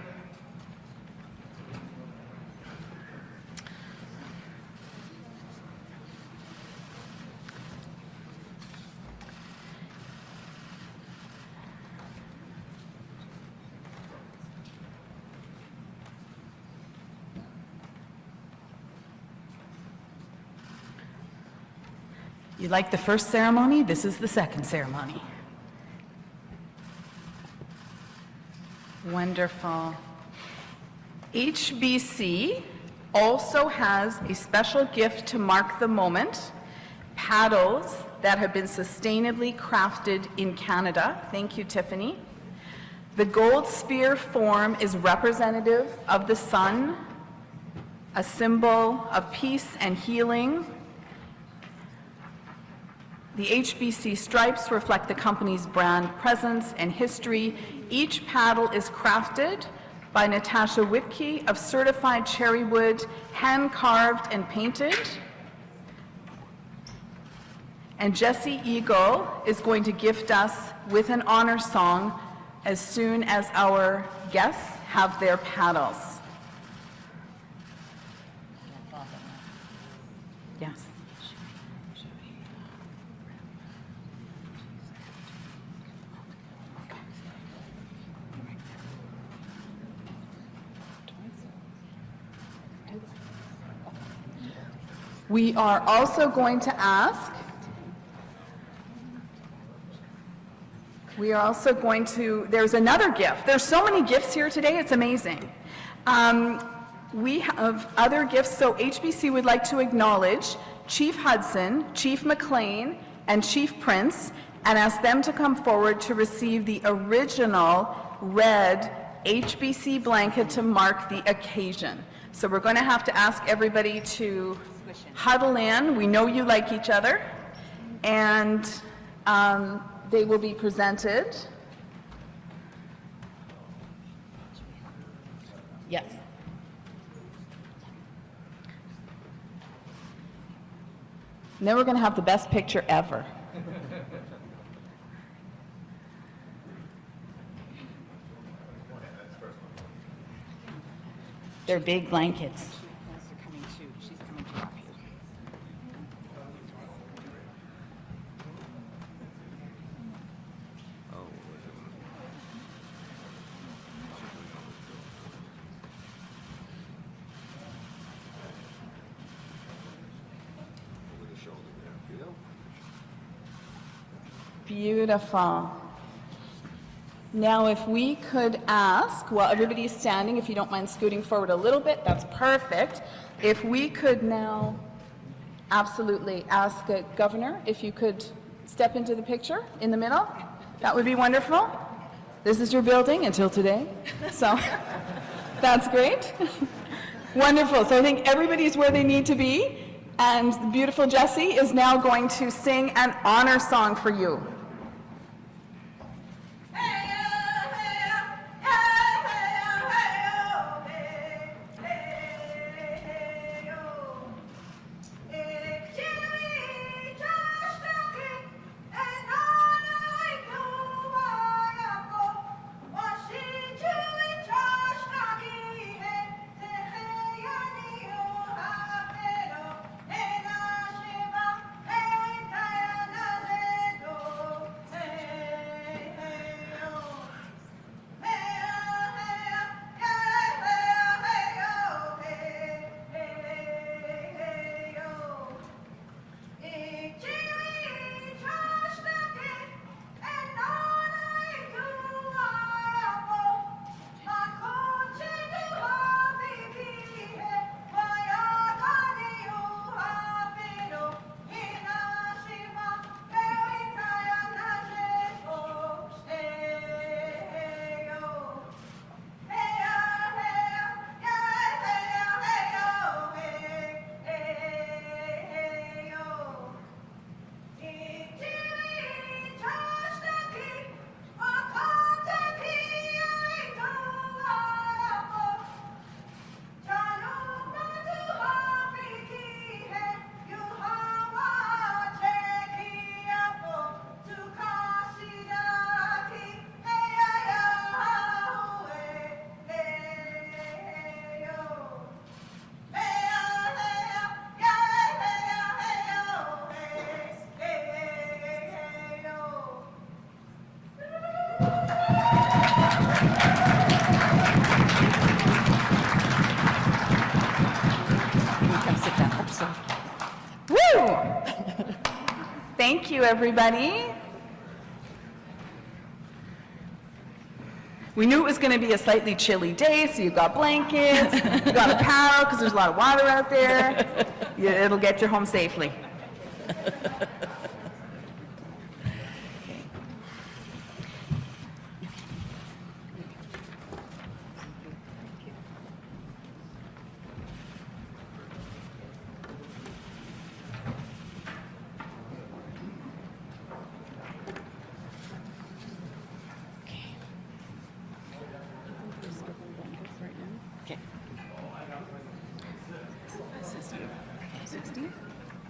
You like the first ceremony? This is the second ceremony. Wonderful. HBC also has a special gift to mark the moment: paddles that have been sustainably crafted in Canada. Thank you, Tiffany. The gold spear form is representative of the sun, a symbol of peace and healing. The HBC stripes reflect the company's brand presence and history. Each paddle is crafted by Natasha Whitkey of certified cherry wood, hand-carved and painted. And Jesse Eagle is going to gift us with an honor song as soon as our guests have their paddles. Yes. We are also going to ask, there's another gift. There's so many gifts here today, it's amazing. We have other gifts, so HBC would like to acknowledge Chief Hudson, Chief McLean, and Chief Prince, and ask them to come forward to receive the original red HBC blanket to mark the occasion. So we're going to have to ask everybody to huddle in. We know you like each other, and they will be presented. Yes. And then we're going to have the best picture ever. They're big blankets. Beautiful. Now, if we could ask, while everybody's standing, if you don't mind scooting forward a little bit, that's perfect. If we could now absolutely ask Governor if you could step into the picture in the middle, that would be wonderful. This is your building until today, so that's great. Wonderful. So I think everybody's where they need to be, and the beautiful Jessie is now going to sing an honor song for you. Thank you, everybody. We knew it was going to be a slightly chilly day, so you've got blankets, you got a paddle because there's a lot of water out there. It'll get you home safely.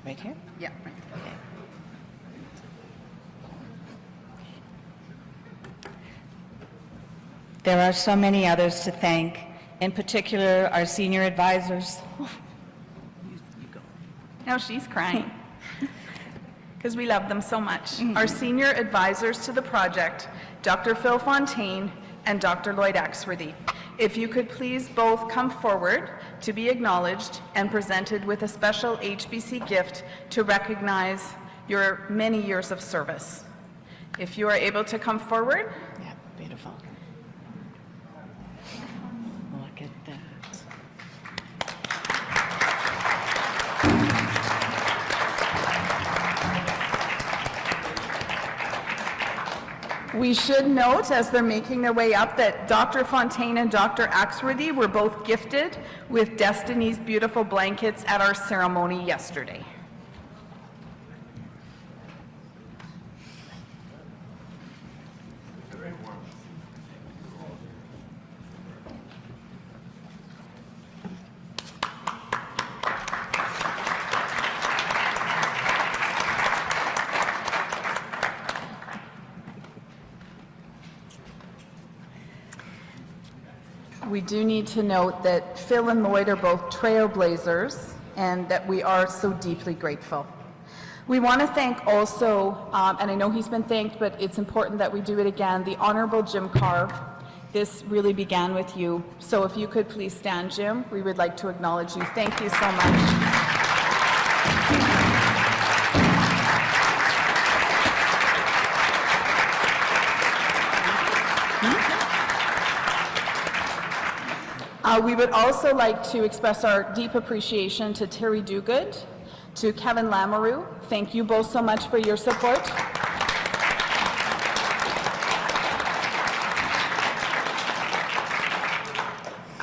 Right here? Yeah, right. Okay. There are so many others to thank, in particular our senior advisors. Now she's crying because we love them so much. Our senior advisors to the project, Dr. Phil Fontaine and Dr. Lloyd Axworthy. If you could please both come forward to be acknowledged and presented with a special HBC gift to recognize your many years of service. If you are able to come forward. Yeah, beautiful. Look at that. We should note, as they're making their way up, that Dr. Fontaine and Dr. Axworthy were both gifted with Destiny's beautiful blankets at our ceremony yesterday. We do need to note that Phil and Lloyd are both trailblazers and that we are so deeply grateful. We want to thank also, and I know he's been thanked, but it's important that we do it again, the Honorable Jim Carr. This really began with you. So if you could please stand, Jim, we would like to acknowledge you. Thank you so much. We would also like to express our deep appreciation to Terry Duguid, to Kevin Lamoureux. Thank you both so much for your support.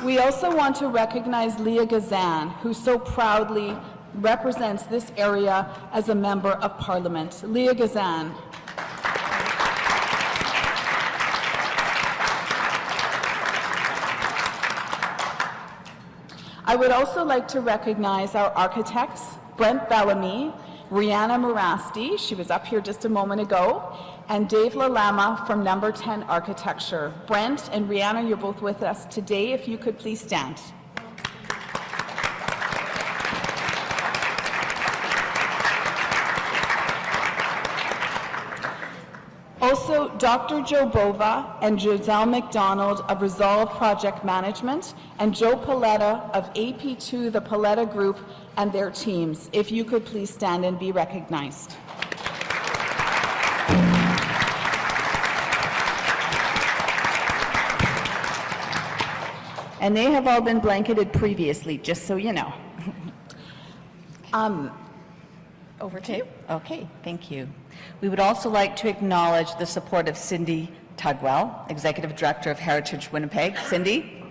We also want to recognize Leah Gazan, who so proudly represents this area as a member of Parliament. Leah Gazan. I would also like to recognize our architects, Brent Bellamy, Rihanna Morasti, she was up here just a moment ago, and Dave Lalama from Number 10 Architecture. Brent and Rihanna, you're both with us today. If you could please stand. Also, Dr. Joe Bova and Giselle McDonald of Resolve Project Management, and Joe Paletta of AP2, the Paletta Group, and their teams. If you could please stand and be recognized. And they have all been blanketed previously, just so you know. Over to you. Okay, thank you. We would also like to acknowledge the support of Cindy Tugwell, Executive Director of Heritage Winnipeg. Cindy?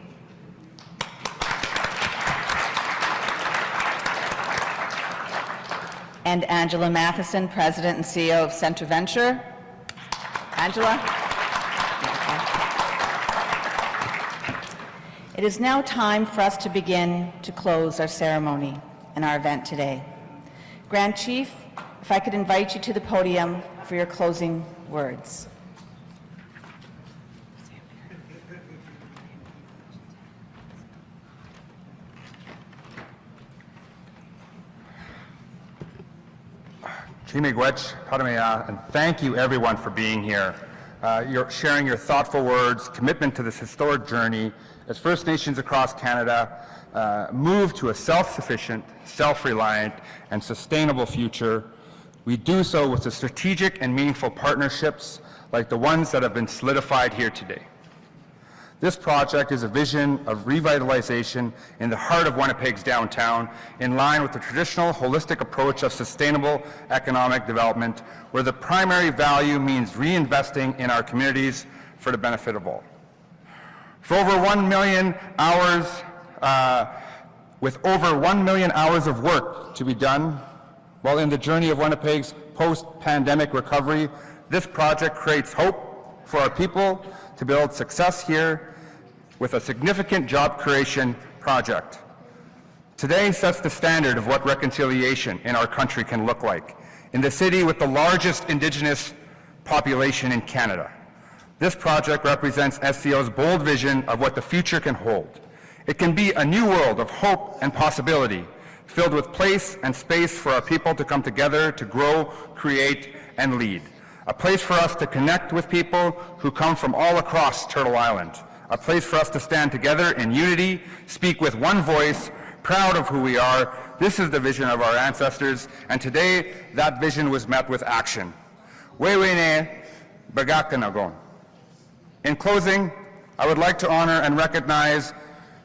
And Angela Matheson, President and CEO of Centre Venture. Angela? It is now time for us to begin to close our ceremony and our event today. Grand Chief, if I could invite you to the podium for your closing words. And thank you everyone for being here. You're sharing your thoughtful words, commitment to this historic journey as First Nations across Canada move to a self-sufficient, self-reliant, and sustainable future We do so with the strategic and meaningful partnerships like the ones that have been solidified here today. This project is a vision of revitalization in the heart of Winnipeg's downtown, in line with the traditional holistic approach of sustainable economic development, where the primary value means reinvesting in our communities for the benefit of all. For over 1 million hours, with over 1 million hours of work to be done, while in the journey of Winnipeg's post-pandemic recovery, this project creates hope for our people to build success here with a significant job creation project. Today sets the standard of what reconciliation in our country can look like, in the city with the largest Indigenous population in Canada. This project represents SCO's bold vision of what the future can hold. It can be a new world of hope and possibility, filled with place and space for our people to come together to grow, create, and lead. A place for us to connect with people who come from all across Turtle Island. A place for us to stand together in unity, speak with one voice, proud of who we are. This is the vision of our ancestors, and today that vision was met with action. In closing, I would like to honor and recognize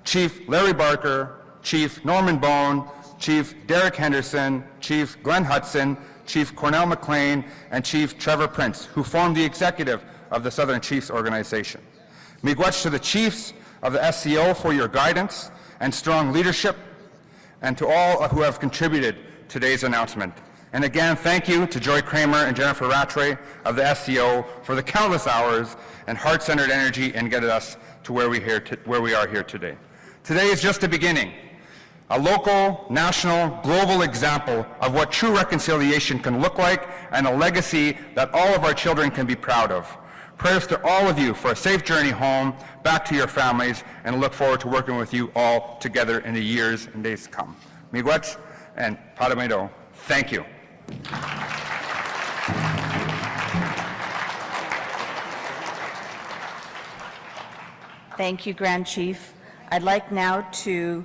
Chief Larry Barker, Chief Norman Bone, Chief Derek Henderson, Chief Glenn Hudson, Chief Cornell McLean, and Chief Trevor Prince, who formed the executive of the Southern Chiefs Organization. Miigwech to the Chiefs of the SCO for your guidance and strong leadership, and to all who have contributed to today's announcement. And again, thank you to Joy Kramer and Jennifer Rattray of the SCO for the countless hours and heart-centered energy in getting us to where we are here today. Today is just the beginning. A local, national, global example of what true reconciliation can look like, and a legacy that all of our children can be proud of. Prayers to all of you for a safe journey home, back to your families, and look forward to working with you all together in the years and days to come. Miigwech and Padamaido, thank you. Thank you, Grand Chief. I'd like now to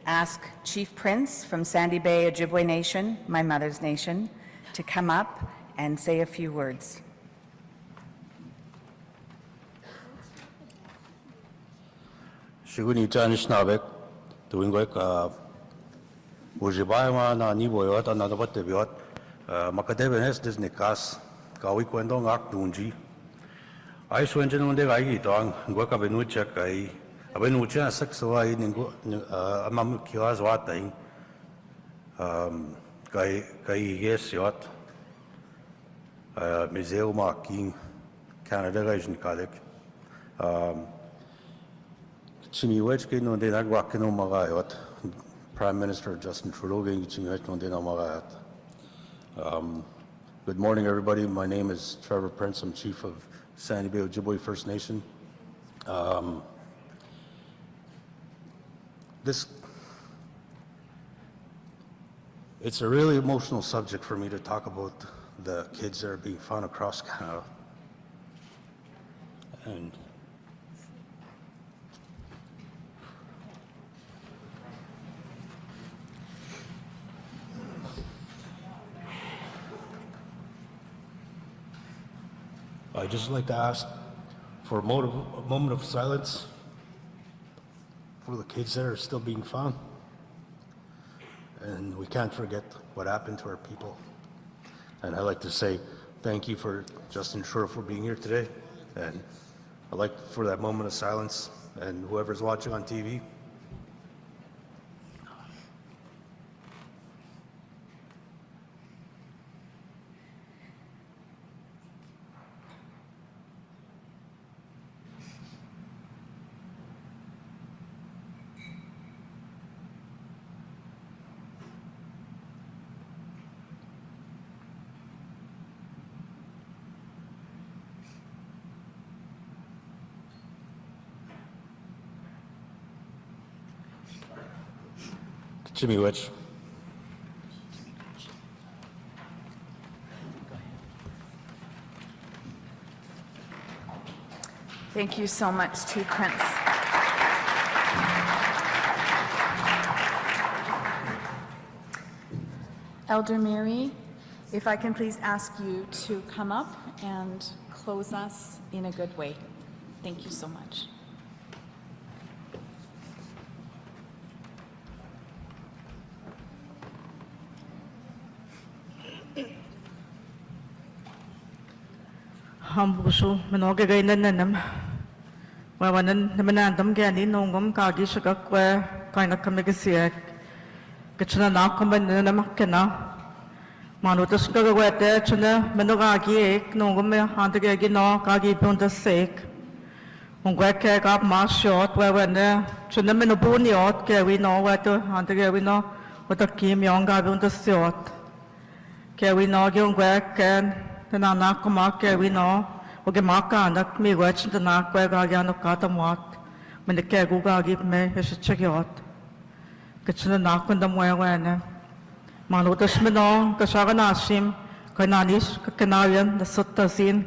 ask Chief Prince from Sandy Bay Ojibwe Nation, my mother's nation, to come up and say a few words. Shiguni Janishnabek, doing work, Ujibaima, Niboyot, another what they bought, Makadevenes, Disnikas, Kawi Kwendong Ak Dunji. I swung in the Gai Dong, Goka Benuchak, I Benucha, Saxoa, Amam Kias Wating, Gai Yes Yacht, Museo Marking, Canada Asian Kadek. Chimiwechkin on the Nagwakino Magayot, Prime Minister Justin Trudeau, Chimiwech on the Magayot. Good morning, everybody. My name is Trevor Prince. I'm Chief of Sandy Bay Ojibwe First Nation. It's a really emotional subject for me to talk about the kids that are being found across Canada. And I'd just like to ask for a moment of silence for the kids that are still being found. And we can't forget what happened to our people. And I'd like to say thank you for Justin Trudeau for being here today. And I'd like for that moment of silence, and whoever's watching on TV, Jimmy Witch. Thank you so much, Chief Prince. Elder Mary, If I can please ask you to come up and close us in a good way. Thank you so much. Hambusu menoge gainanem. Wawanan namanandam gani nongum kagi shagakwe kaina kamigasiek. Kitchana nakaman namakena. Manutas kagawete chuna menogagi ek nongum me handagagi no kagi bunta sek. Ungweke gab mashot wawane chuna menobuniot kewi no weto handagawi no watakim yonga bunta siot. Kewi no gyungweke Nana Kamaka, we know, Ogamaka, and that me watch the Nakwagan Katamwat, when the Kaguga give me his chikiot. Kitchen the knock on the Mwawana. Manutashmino, Kashaganashim, Kananish, Kanarian, the Sutasin,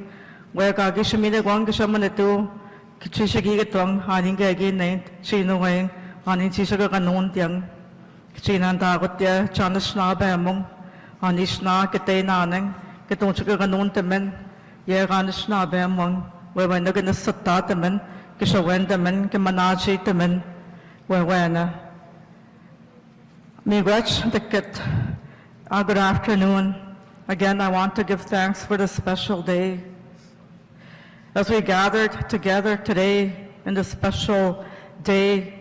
where Gagishamina Wangashamanitu, Kichishagitong, Haningagi named Chino Wayne, Haninchishaganon Tiang, Chinan Dagotia, Chanashna Bamong, Hanishna, Katanang. Kitong chika ganun temen, yeganis na bemang, wewen na ganas sata temen, kishawen temen, kimanachi temen, wewena. Miigwech tikit. Good afternoon. Again, I want to give thanks for this special day. As we gathered together today in this special day,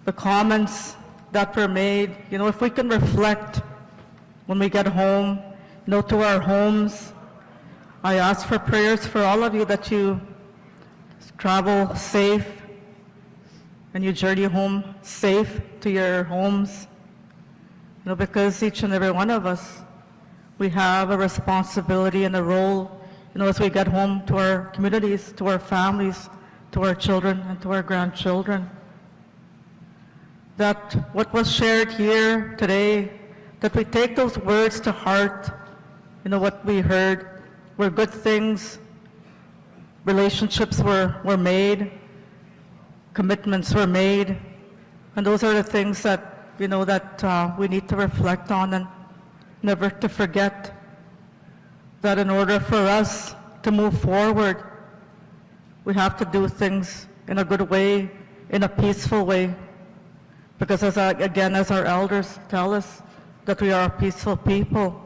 the comments that were made, if we can reflect when we get home, to our homes. I ask for prayers for all of you that you travel safe and you journey home safe to your homes. Because each and every one of us, we have a responsibility and a role, as we get home to our communities, to our families, to our children and to our grandchildren. That what was shared here today, that we take those words to heart. What we heard were good things, relationships were made, commitments were made, and those are the things that, that we need to reflect on and never to forget that in order for us to move forward, we have to do things in a good way, in a peaceful way, because as our elders tell us that we are a peaceful people.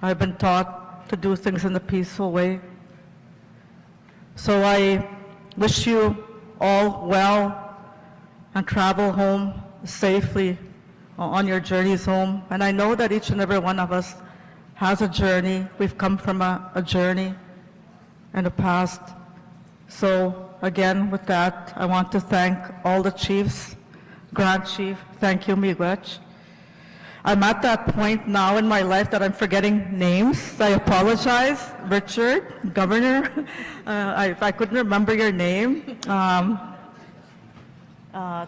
I've been taught to do things in a peaceful way. So I wish you all well and travel home safely on your journeys home. And I know that each and every one of us has a journey. We've come from a journey in the past. So again, with that, I want to thank all the chiefs, Grand Chief, thank you, Miigwech. I'm at that point now in my life that I'm forgetting names. I apologize. Richard, Governor, I couldn't remember your name.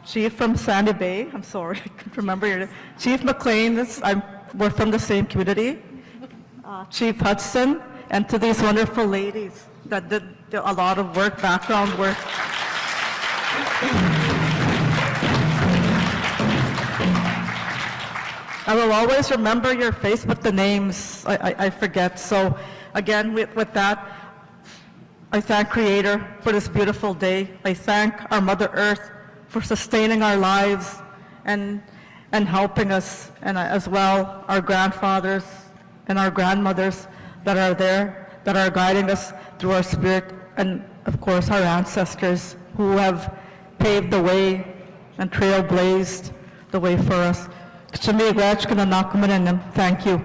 Chief from Sandy Bay, I'm sorry, I couldn't remember your name. Chief McLean, we're from the same community. Chief Hudson, and to these wonderful ladies that did a lot of work, background work. I will always remember your face, but the names I forget. So again, with that, I thank Creator for this beautiful day. I thank our Mother Earth for sustaining our lives and helping us, and as well our grandfathers and our grandmothers that are there, that are guiding us through our spirit, and of course our ancestors who have paved the way and trailblazed the way for us. Thank you.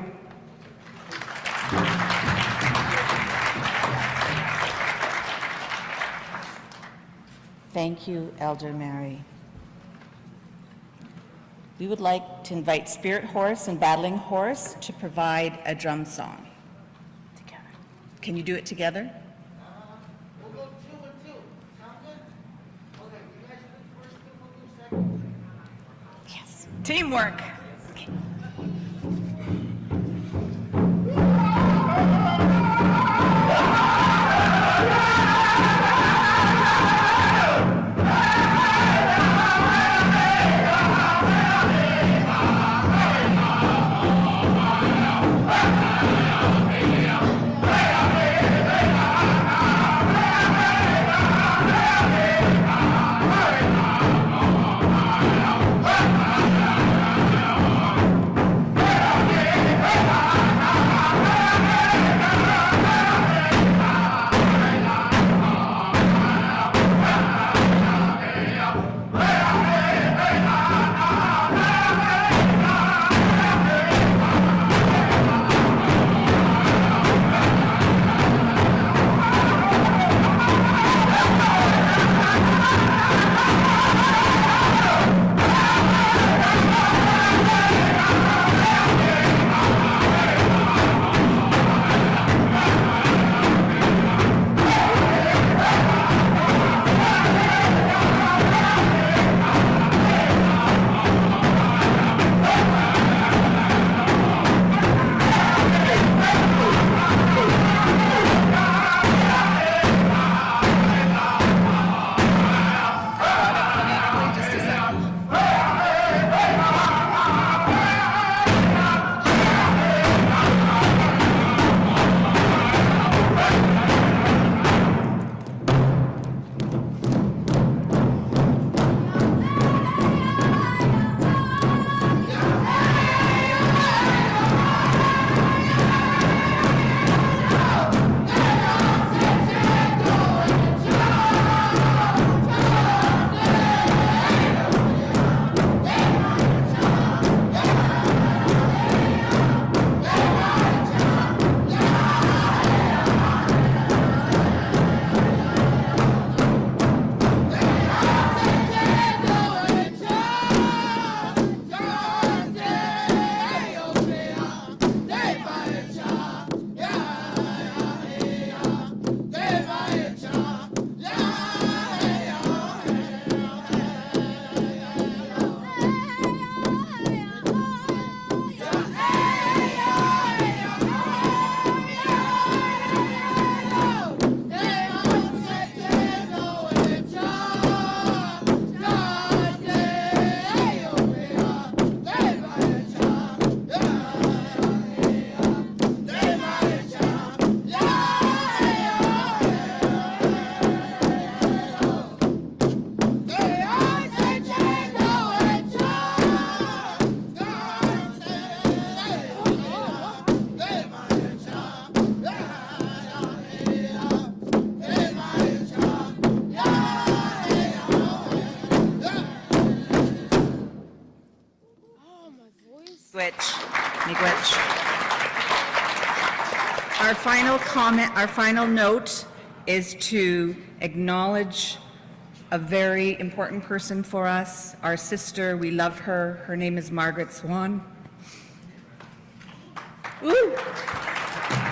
Thank you, Elder Mary. We would like to invite Spirit Horse and Battling Horse to provide a drum song. Together. Can you do it together? We'll go 2 and 2. Sound good? Okay, you guys do first, we'll do second. Yes. Teamwork. Okay. Miigwech. Our final comment, our final note is to acknowledge a very important person for us, our sister. We love her. Her name is Margaret Swan. Woo!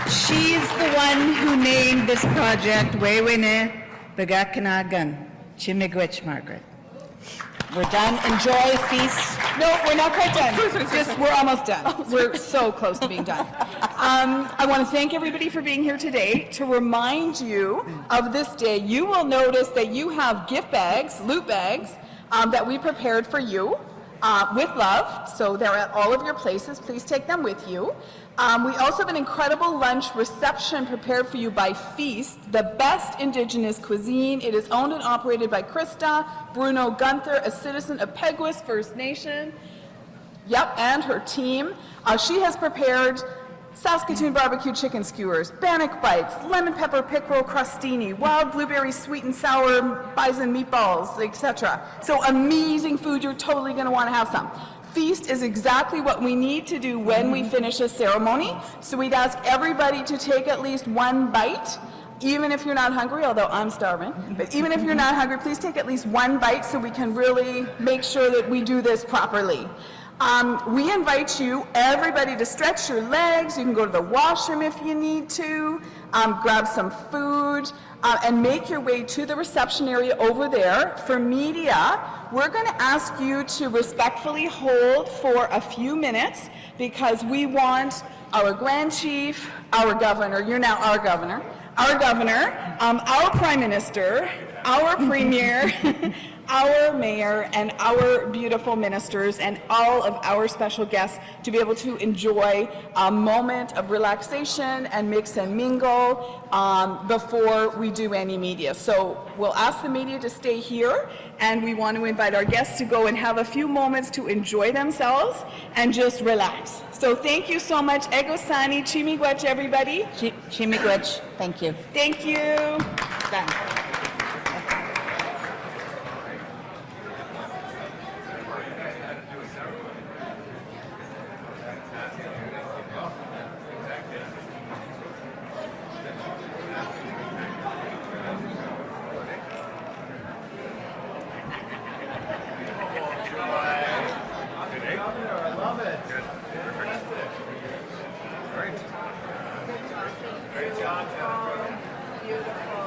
She's the one who named this project Wewene Bagakanagan. Chimigwich, Margaret. We're done. Enjoy, feast. No, we're not quite done. We're almost done. We're so close to being done. I want to thank everybody for being here today. To remind you of this day, you will notice that you have gift bags, loot bags, that we prepared for you with love. So they're at all of your places. Please take them with you. We also have an incredible lunch reception prepared for you by Feast, the best Indigenous cuisine. It is owned and operated by Krista Bruno Gunther, a citizen of Peguis First Nation. Yep, and her team. She has prepared Saskatoon barbecue chicken skewers, bannock bites, lemon pepper pickerel crostini, wild blueberry sweet and sour bison meatballs, etc. So amazing food. You're totally going to want to have some. Feast is exactly what we need to do when we finish a ceremony. So we'd ask everybody to take at least one bite, even if you're not hungry, although I'm starving. But even if you're not hungry, please take at least one bite so we can really make sure that we do this properly. We invite you, everybody, to stretch your legs. You can go to the washroom if you need to, grab some food, and make your way to the reception area over there. For media, we're going to ask you to respectfully hold for a few minutes because we want our Grand Chief, our Governor, you're now our Governor, our Prime Minister, our Premier, our Mayor, and our beautiful ministers, and all of our special guests to be able to enjoy a moment of relaxation and mix and mingle before we do any media. So we'll ask the media to stay here, and we want to invite our guests to go and have a few moments to enjoy themselves and just relax. So thank you so much. Egosani, Chimigwech, everybody. Chimigwech, thank you. Thank you. Done. Great job, Jennifer. Beautiful.